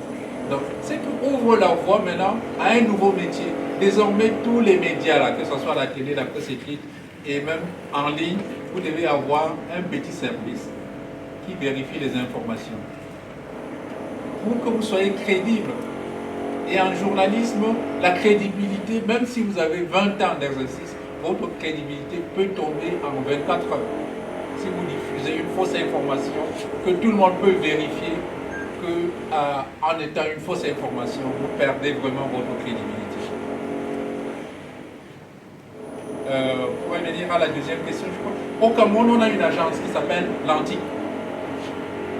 Donc, c'est qu'on ouvre la voie maintenant à un nouveau métier. Désormais, tous les médias, là, que ce soit la télé, la presse écrite et même en ligne, vous devez avoir un petit service qui vérifie les informations. Pour que vous soyez crédible. Et en journalisme, la crédibilité, même si vous avez 20 ans d'exercice, votre crédibilité peut tomber en 24 heures. Si vous diffusez une fausse information, que tout le monde peut vérifier qu'en étant une fausse information, vous perdez vraiment votre crédibilité. Pour revenir à la deuxième question, je crois. Au Cameroun, on a une agence qui s'appelle l'ANTIC,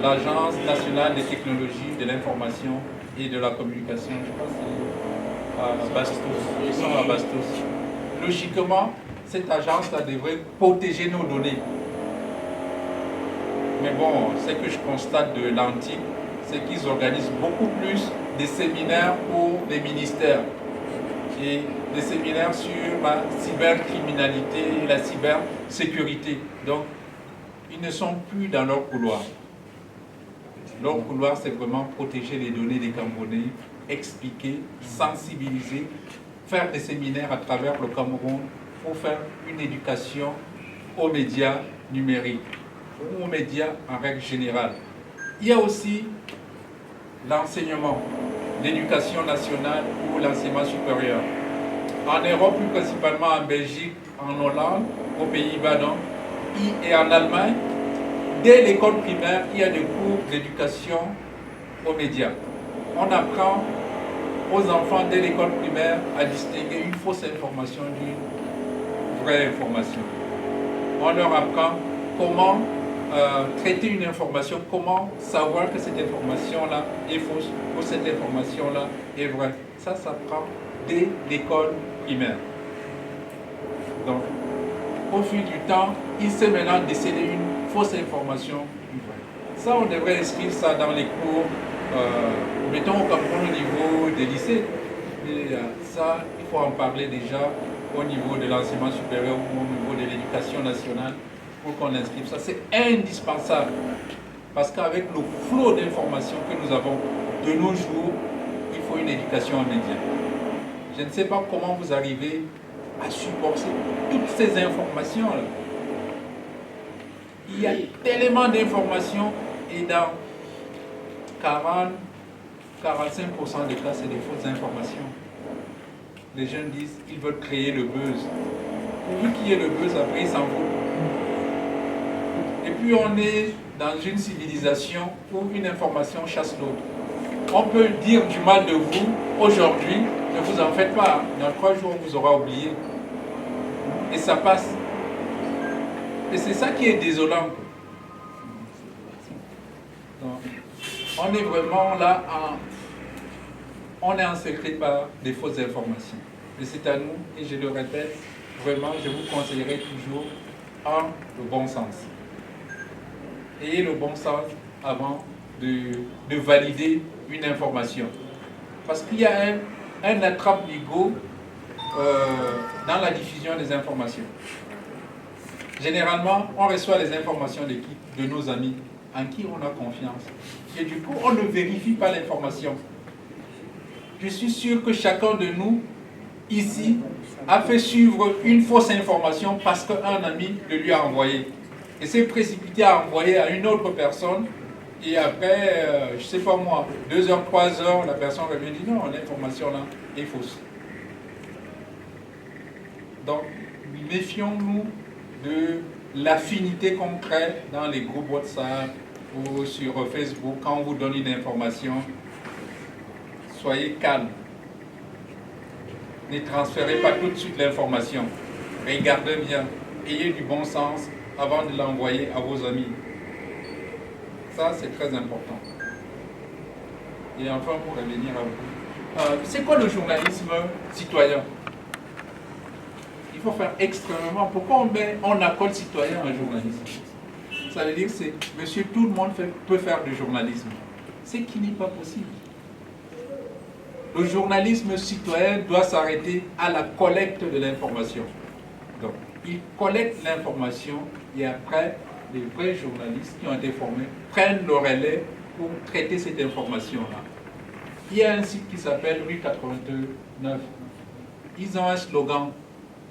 l'Agence nationale des technologies de l'information et de la communication. Je crois que c'est à Bastos. Ils sont à Bastos. Logiquement, cette agence-là devrait protéger nos données. Mais bon, ce que je constate de l'ANTIC, c'est qu'ils organisent beaucoup plus des séminaires pour les ministères et des séminaires sur la cybercriminalité et la cybersécurité. Donc, ils ne sont plus dans leur couloir. Leur couloir, c'est vraiment protéger les données des Camerounais, expliquer, sensibiliser, faire des séminaires à travers le Cameroun pour faire une éducation aux médias numériques ou aux médias en règle générale. Il y a aussi l'enseignement, l'éducation nationale ou l'enseignement supérieur. En Europe, plus principalement en Belgique, en Hollande, aux Pays-Bas et en Allemagne, dès l'école primaire, il y a des cours d'éducation aux médias. On apprend aux enfants dès l'école primaire à distinguer une fausse information d'une vraie information. On leur apprend comment traiter une information, comment savoir que cette information-là est fausse ou cette information-là est vraie. Ça s'apprend dès l'école primaire. Donc, au fil du temps, il sait maintenant déceler une fausse information. Ça, on devrait inscrire ça dans les cours, mettons au Cameroun au niveau des lycées. Et, ça, il faut en parler déjà au niveau de l'enseignement supérieur ou au niveau de l'éducation nationale pour qu'on inscrive ça. C'est indispensable parce qu'avec le flot d'informations que nous avons de nos jours, il faut une éducation en médias. Je ne sais pas comment vous arrivez à supporter toutes ces informations-là. Il y a tellement d'informations et dans 40-45% des cas, c'est des fausses informations. Les jeunes disent qu'ils veulent créer le buzz. Pourvu qu'il y ait le buzz, après ils s'en vont. Et puis on est dans une civilisation où une information chasse l'autre. On peut dire du mal de vous aujourd'hui, ne vous en faites pas. Dans 3 jours, on vous aura oublié. Et ça passe. Et c'est ça qui est désolant. Donc, on est vraiment là, on est encerclé par des fausses informations. mais c'est à nous, et je le répète, vraiment, je vous conseillerais toujours le bon sens. Ayez le bon sens avant de valider une information. Parce qu'il y a un attrape-nigo dans la diffusion des informations. Généralement, on reçoit les informations de nos amis en qui on a confiance. Et du coup, on ne vérifie pas l'information. Je suis sûr que chacun de nous, ici, a fait suivre une fausse information parce qu'un ami le lui a envoyé. Et s'est précipité à envoyer à une autre personne. Et après, je ne sais pas moi, 2 heures, 3 heures, la personne revient et dit non, l'information là est fausse. Donc, méfions-nous de l'affinité qu'on crée dans les groupes WhatsApp ou sur Facebook quand on vous donne une information. Soyez calme. Ne transférez pas tout de suite l'information. Regardez bien. Ayez du bon sens avant de l'envoyer à vos amis. Ça, c'est très important. Et enfin, pour revenir à vous. C'est quoi le journalisme citoyen? Il faut faire extrêmement... Pourquoi on accorde citoyen à un journalisme? Ça veut dire que c'est... Monsieur, tout le monde peut faire du journalisme. C'est qui n'est pas possible. Le journalisme citoyen doit s'arrêter à la collecte de l'information. Donc, il collecte l'information et après, les vrais journalistes qui ont été formés prennent le relais pour traiter cette information-là. Il y a un site qui s'appelle Rue 89. Ils ont un slogan,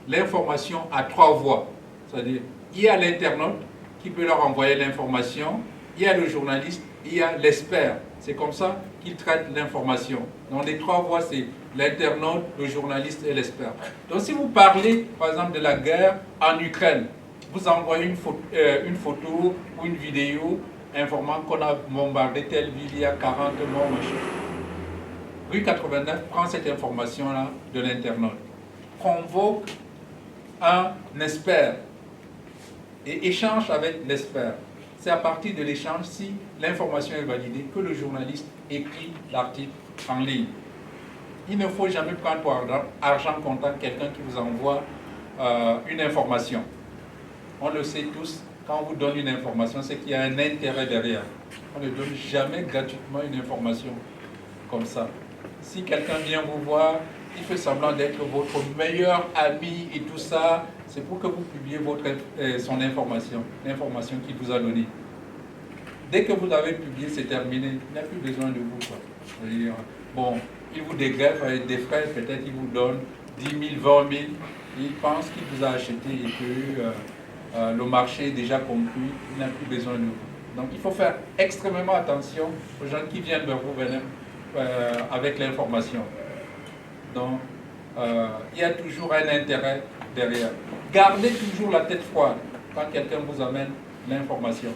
l'information à 3 voies. C'est-à-dire, il y a l'internaute qui peut leur envoyer l'information, il y a le journaliste, il y a l'expert. C'est comme ça qu'ils traitent l'information. Donc les 3 voies, c'est l'internaute, le journaliste et l'expert. Donc si vous parlez, par exemple, de la guerre en Ukraine, vous envoyez une photo ou une vidéo informant qu'on a bombardé telle ville, il y a 40 morts, machin. Rue 89 prend cette information-là de l'internaute, convoque un expert et échange avec l'expert. C'est à partir de l'échange, si l'information est validée, que le journaliste écrit l'article en ligne. Il ne faut jamais prendre pour argent comptant quelqu'un qui vous envoie une information. On le sait tous, quand on vous donne une information, c'est qu'il y a un intérêt derrière. On ne donne jamais gratuitement une information comme ça. Si quelqu'un vient vous voir, il fait semblant d'être votre meilleur ami et tout ça, c'est pour que vous publiez son information, l'information qu'il vous a donnée. Dès que vous l'avez publié, c'est terminé. Il n'a plus besoin de vous. C'est-à-dire, bon, il vous dégreffe avec des frais, peut-être il vous donne 10 000, 20 000. Il pense qu'il vous a acheté et que le marché est déjà conclu, il n'a plus besoin de vous. Donc il faut faire extrêmement attention aux gens qui viennent vers vous avec l'information. Donc il y a toujours un intérêt derrière. Gardez toujours la tête froide quand quelqu'un vous amène l'information.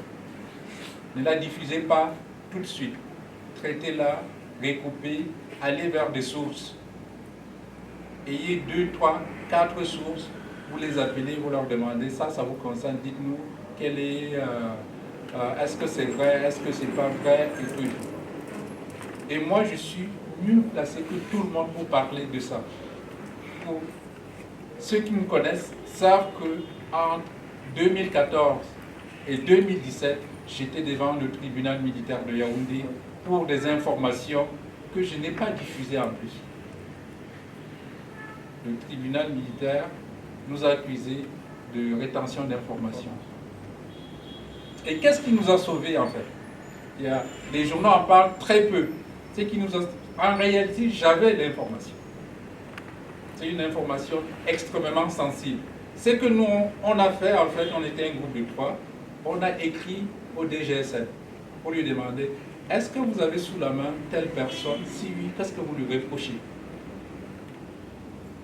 Ne la diffusez pas tout de suite. Traitez-la, recoupez, allez vers des sources. Ayez 2, 3, 4 sources, vous les appelez, vous leur demandez, ça vous concerne, dites-nous quel est, est-ce que c'est vrai, est-ce que c'est pas vrai, et tout. Et moi, je suis mieux placé que tout le monde pour parler de ça. Pour ceux qui me connaissent savent qu'entre 2014 et 2017, j'étais devant le tribunal militaire de Yaoundé pour des informations que je n'ai pas diffusées en plus. Le tribunal militaire nous a accusés de rétention d'informations. Et qu'est-ce qui nous a sauvés en fait? Les journaux en parlent très peu. En réalité, j'avais l'information. C'est une information extrêmement sensible. Ce que nous, on a fait, en fait, on était un groupe de 3, on a écrit au DGSN pour lui demander, est-ce que vous avez sous la main telle personne? Si oui, qu'est-ce que vous lui reprochez?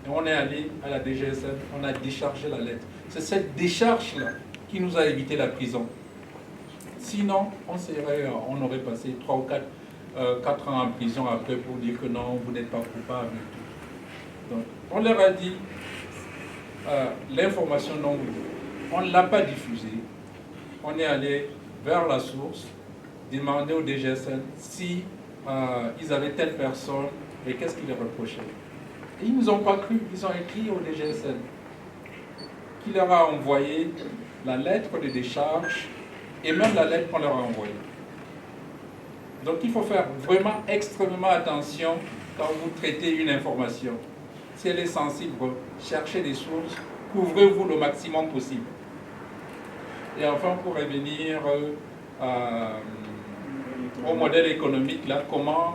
Et on est allé à la DGSN, on a déchargé la lettre. C'est cette décharge-là qui nous a évité la prison. Sinon, on aurait passé 3 ou 4 ans en prison après pour dire que non, vous n'êtes pas coupable. Donc, on leur a dit, l'information non voulue. On ne l'a pas diffusée. On est allé vers la source, demander au DGSN si ils avaient telle personne et qu'est-ce qu'ils les reprochaient. Ils ne nous ont pas cru, ils ont écrit au DGSN, qui leur a envoyé la lettre de décharge et même la lettre qu'on leur a envoyée. Donc il faut faire vraiment extrêmement attention quand vous traitez une information. Si elle est sensible, cherchez des sources, couvrez-vous le maximum possible. Et enfin, pour revenir au modèle économique, là, comment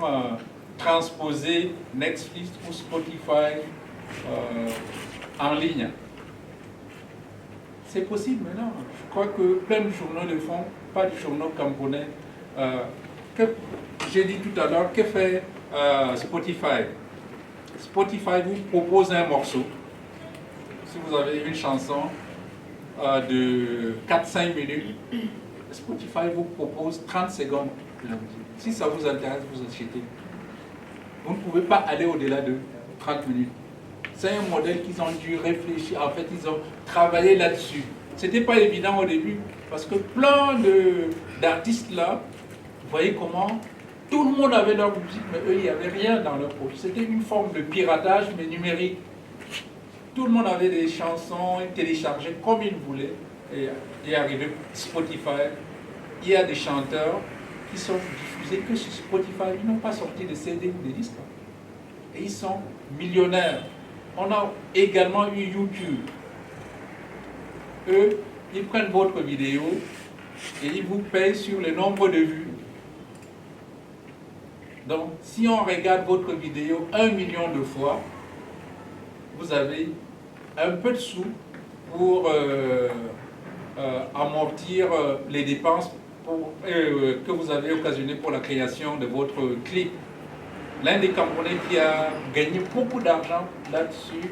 transposer Netflix ou Spotify en ligne. C'est possible maintenant. Je crois que plein de journaux le font, pas de journaux camerounais. J'ai dit tout à l'heure, que fait Spotify? Spotify vous propose un morceau. Si vous avez une chanson de 4-5 minutes, Spotify vous propose 30 secondes de la musique. Si ça vous intéresse, vous achetez. Vous ne pouvez pas aller au-delà de 30 minutes. C'est un modèle qu'ils ont dû réfléchir. En fait, ils ont travaillé là-dessus. Ce n'était pas évident au début, parce que plein d'artistes là, vous voyez comment tout le monde avait leur musique, mais eux, il n'y avait rien dans leur poche. C'était une forme de piratage, mais numérique. Tout le monde avait des chansons téléchargées comme ils voulaient. Et arrivé Spotify, il y a des chanteurs qui sont diffusés que sur Spotify. Ils n'ont pas sorti de CD ou de disques. Et ils sont millionnaires. On a également eu YouTube. Eux, ils prennent votre vidéo et ils vous payent sur le nombre de vues. Donc, si on regarde votre vidéo 1 million de fois, vous avez un peu de sous pour amortir les dépenses que vous avez occasionnées pour la création de votre clip. L'un des Camerounais qui a gagné beaucoup d'argent là-dessus,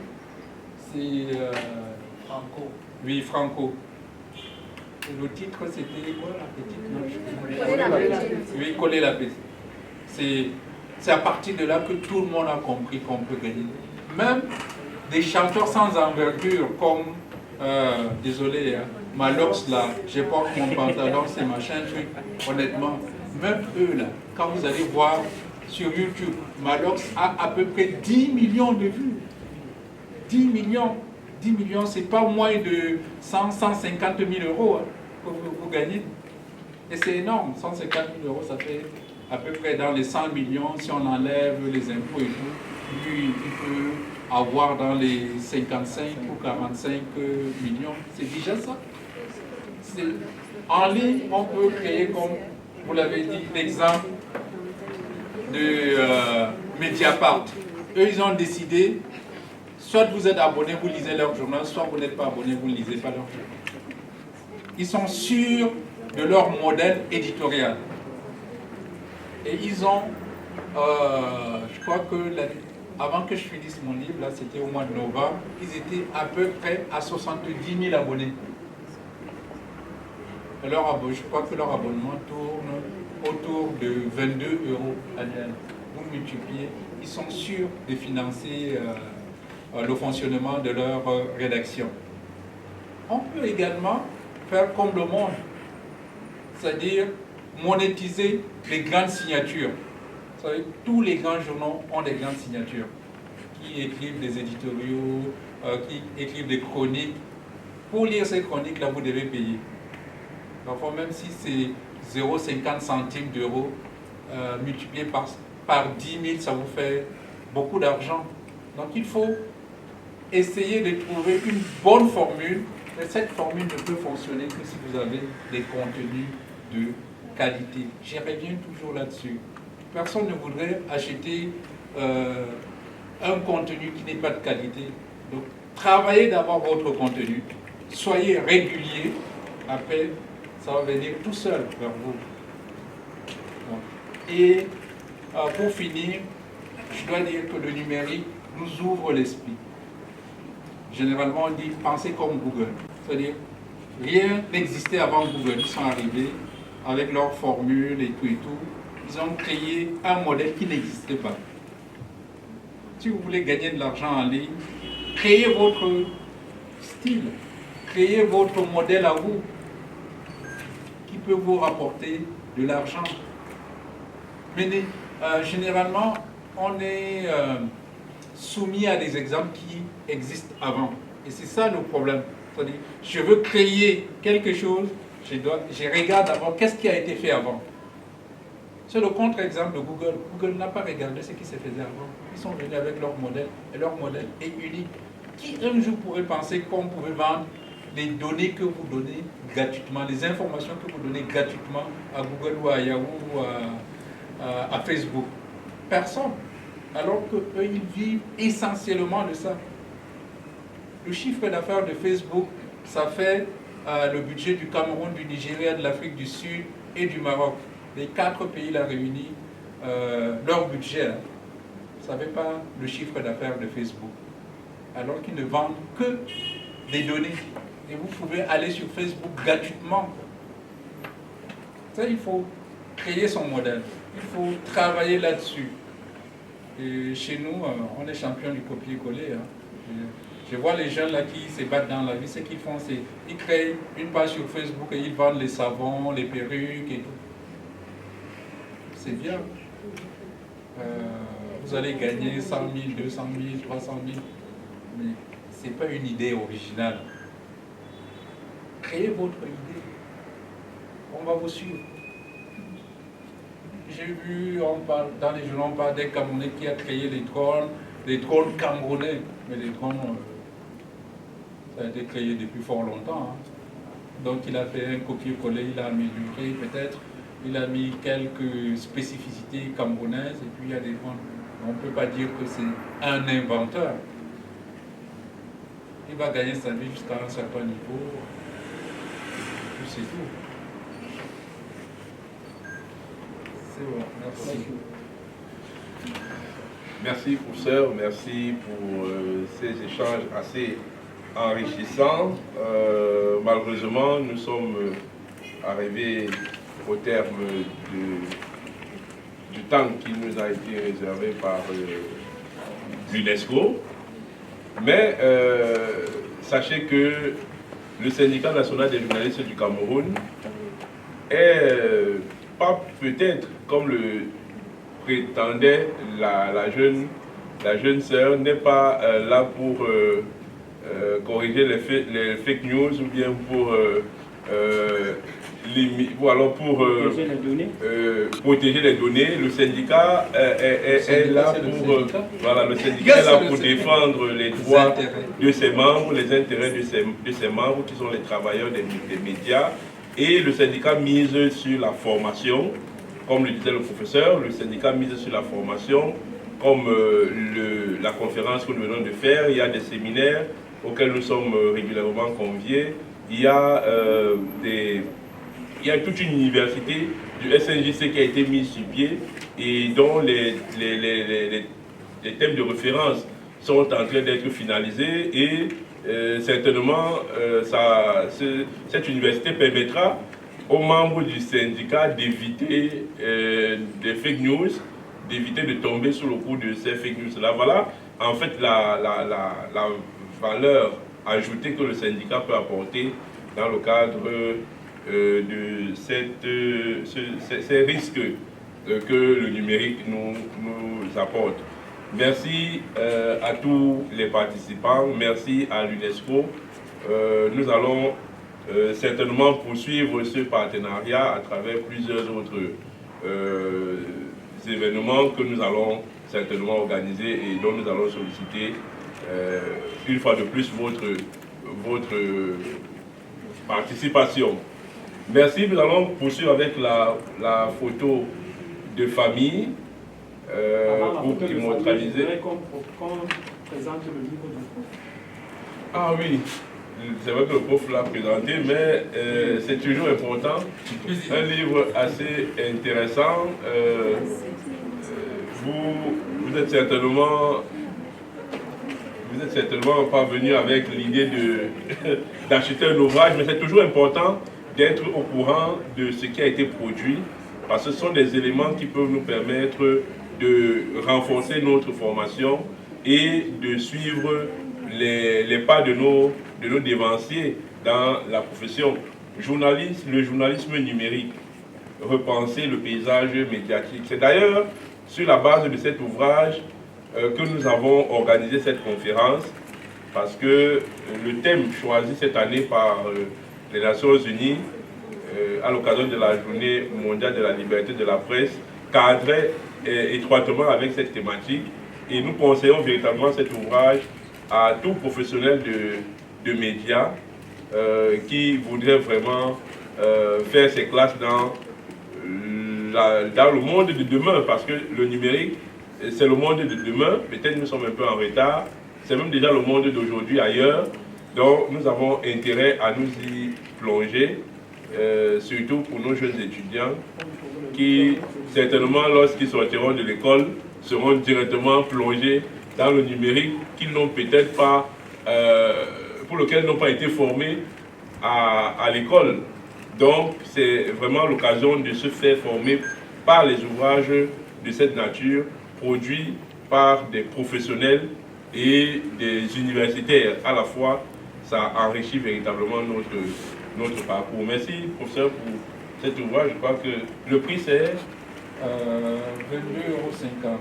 c'est Franco. Oui, Franco. Et le titre, c'était quoi la petite? Coller la petite. Oui, Coller la petite. C'est à partir de là que tout le monde a compris qu'on peut gagner. Même des chanteurs sans envergure comme, désolé, hein, Malox là, je porte mon pantalon, c'est machin truc, honnêtement, même eux là, quand vous allez voir sur YouTube, Malox a à peu près 10 millions de vues. 10 millions, c'est pas moins de 150 000 euros hein, que vous gagnez. Et c'est énorme, 150 000 euros, ça fait à peu près dans les 100 millions, si on enlève les impôts et tout, lui, il peut avoir dans les 55 ou 45 millions. C'est déjà ça. En ligne, on peut créer, comme vous l'avez dit, l'exemple de Mediapart. Eux, ils ont décidé, soit vous êtes abonné, vous lisez leur journal, soit vous n'êtes pas abonné, vous ne lisez pas leur journal. Ils sont sûrs de leur modèle éditorial. Et ils ont, je crois que avant que je finisse mon livre, là c'était au mois de novembre, ils étaient à peu près à 70 000 abonnés. Et je crois que leur abonnement tourne autour de 22 € annuels. Vous multipliez, ils sont sûrs de financer le fonctionnement de leur rédaction. On peut également faire comme le monde, c'est-à-dire monétiser les grandes signatures. Vous savez, tous les grands journaux ont des grandes signatures qui écrivent des éditoriaux, qui écrivent des chroniques. Pour lire ces chroniques-là, vous devez payer. Parfois, même si c'est 0,50 centimes d'euros multiplié par 10 000, ça vous fait beaucoup d'argent. Donc il faut essayer de trouver une bonne formule, mais cette formule ne peut fonctionner que si vous avez des contenus de qualité. J'y reviens toujours là-dessus. Personne ne voudrait acheter un contenu qui n'est pas de qualité. Donc, travaillez d'abord votre contenu. Soyez régulier. Après, ça va venir tout seul vers vous. Et pour finir, je dois dire que le numérique nous ouvre l'esprit. Généralement, on dit pensez comme Google. C'est-à-dire, rien n'existait avant Google. Ils sont arrivés avec leurs formules et tout. Ils ont créé un modèle qui n'existait pas. Si vous voulez gagner de l'argent en ligne, créez votre style, créez votre modèle à vous, qui peut vous rapporter de l'argent. Mais généralement, on est soumis à des exemples qui existent avant. Et c'est ça le problème. C'est-à-dire, je veux créer quelque chose, je regarde d'abord qu'est-ce qui a été fait avant. C'est le contre-exemple de Google. Google n'a pas regardé ce qui se faisait avant. Ils sont venus avec leur modèle, et leur modèle est unique. Qui un jour pourrait penser qu'on pouvait vendre les données que vous donnez gratuitement, les informations que vous donnez gratuitement à Google ou à Yahoo ou à Facebook? Personne. Alors qu'eux, ils vivent essentiellement de ça. Le chiffre d'affaires de Facebook, ça fait le budget du Cameroun, du Nigeria, de l'Afrique du Sud et du Maroc. Les 4 pays là réunis, leur budget, là, vous ne savez pas le chiffre d'affaires de Facebook. Alors qu'ils ne vendent que des données. Et vous pouvez aller sur Facebook gratuitement. Ça, il faut créer son modèle. Il faut travailler là-dessus. Et chez nous, on est champion du copier-coller. Hein. Je vois les jeunes là qui se battent dans la vie. Ce qu'ils font, c'est qu'ils créent une page sur Facebook et ils vendent les savons, les perruques et tout. C'est bien. Vous allez gagner 100 000, 200 000, 300 000. Mais ce n'est pas une idée originale. Créez votre idée. On va vous suivre. J'ai vu, dans les journaux, on parle d'un Camerounais qui a créé les drones camerounais. Mais les drones, ça a été créé depuis fort longtemps. Hein. Donc il a fait un copier-coller, il a amélioré peut-être, il a mis quelques spécificités camerounaises et puis il y a des drones. On ne peut pas dire que c'est un inventeur. Il va gagner sa vie jusqu'à un certain niveau. Et puis c'est tout. C'est bon, merci. Merci professeur, merci pour ces échanges assez enrichissants. Malheureusement, nous sommes arrivés au terme du temps qui nous a été réservé par l'UNESCO. Mais sachez que le syndicat national des journalistes du Cameroun est pas peut-être comme le prétendait la jeune sœur, n'est pas là pour corriger les fake news ou bien pour protéger les données. Le syndicat est là pour défendre les droits de ses membres, les intérêts de ses membres qui sont les travailleurs des médias. Et le syndicat mise sur la formation, comme le disait le professeur, le syndicat mise sur la formation, comme la conférence que nous venons de faire. Il y a des séminaires auxquels nous sommes régulièrement conviés. Il y a toute une université du SNJC qui a été mise sur pied et dont les thèmes de référence sont en train d'être finalisés et certainement cette université permettra aux membres du syndicat d'éviter des fake news, d'éviter de tomber sous le coup de ces fake news-là. Voilà en fait la valeur ajoutée que le syndicat peut apporter dans le cadre de ces risques que le numérique nous apporte. Merci à tous les participants, merci à l'UNESCO. Nous allons certainement poursuivre ce partenariat à travers plusieurs autres événements que nous allons certainement organiser et dont nous allons solliciter une fois de plus votre participation. Merci, nous allons poursuivre avec la photo de famille pour immortaliser. Qu'on présente le livre du prof. Ah oui, c'est vrai que le prof l'a présenté, mais c'est toujours important. Un livre assez intéressant. Vous êtes certainement pas venu avec l'idée d'acheter un ouvrage, mais c'est toujours important d'être au courant de ce qui a été produit, parce que ce sont des éléments qui peuvent nous permettre de renforcer notre formation et de suivre les pas de nos dévanciers dans la profession. Le journalisme numérique, repenser le paysage médiatique. C'est d'ailleurs sur la base de cet ouvrage que nous avons organisé cette conférence parce que le thème choisi cette année par les Nations Unies à l'occasion de la Journée mondiale de la liberté de la presse cadrait étroitement avec cette thématique et nous conseillons véritablement cet ouvrage à tout professionnel de médias qui voudrait vraiment faire ses classes dans le monde de demain, parce que le numérique, c'est le monde de demain. Peut-être nous sommes un peu en retard. C'est même déjà le monde d'aujourd'hui ailleurs. Donc nous avons intérêt à nous y plonger, surtout pour nos jeunes étudiants qui, certainement, lorsqu'ils sortiront de l'école, seront directement plongés dans le numérique qu'ils n'ont peut-être pas, pour lequel ils n'ont pas été formés à l'école. Donc, c'est vraiment l'occasion de se faire former par les ouvrages de cette nature, produits par des professionnels et des universitaires. À la fois, ça enrichit véritablement notre parcours. Merci, professeur, pour cet ouvrage. Je crois que le prix, c'est 22,50 €.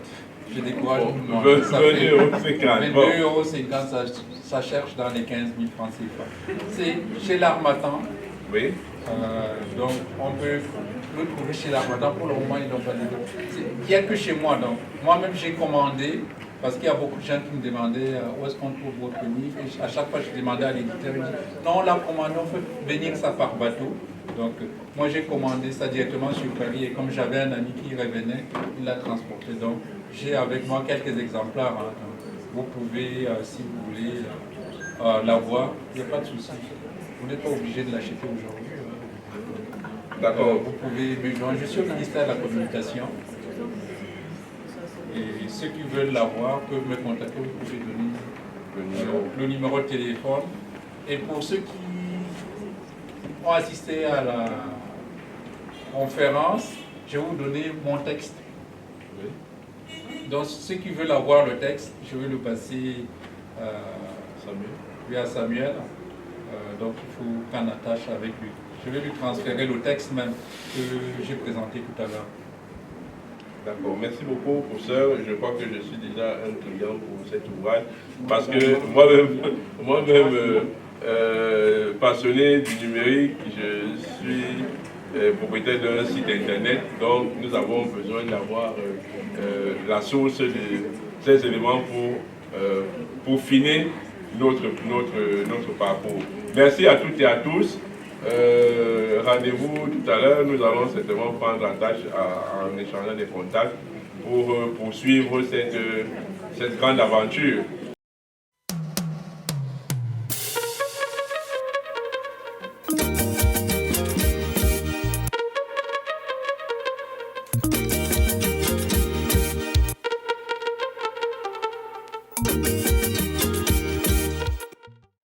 J'ai découragé tout le monde. 22,50 22,50 €, ça cherche dans les 15 000 francs CFA. C'est chez l'Harmattan. Oui. Donc, on peut le trouver chez l'Harmattan. Pour le moment, ils n'ont pas de. Il n'y a que chez moi. Donc, moi-même, j'ai commandé, parce qu'il y a beaucoup de gens qui me demandaient où est-ce qu'on trouve votre livre. Et à chaque fois, je demandais à l'éditeur, il dit non, on l'a commandé, on fait venir ça par bateau. Donc, moi, j'ai commandé ça directement sur Paris. Et comme j'avais un ami qui revenait, il l'a transporté. Donc, j'ai avec moi quelques exemplaires. Hein. Vous pouvez, si vous voulez, l'avoir. Il n'y a pas de souci. Vous n'êtes pas obligé de l'acheter aujourd'hui. D'accord. Vous pouvez me joindre. Je suis au ministère de la Communication. Et ceux qui veulent l'avoir peuvent me contacter. Vous pouvez donner le numéro de téléphone. Et pour ceux qui ont assisté à la conférence, je vais vous donner mon texte. Donc ceux qui veulent avoir le texte, je vais le passer à Samuel. Donc il faut qu'on attache avec lui. Je vais lui transférer le texte même que j'ai présenté tout à l'heure. D'accord, merci beaucoup, professeur. Je crois que je suis déjà un client pour cet ouvrage parce que moi-même passionné du numérique, je suis propriétaire d'un site internet, donc nous avons besoin d'avoir la source de ces éléments pour finir notre parcours. Merci à toutes et à tous. Rendez-vous tout à l'heure, nous allons certainement prendre attache en échangeant des contacts pour poursuivre cette grande aventure.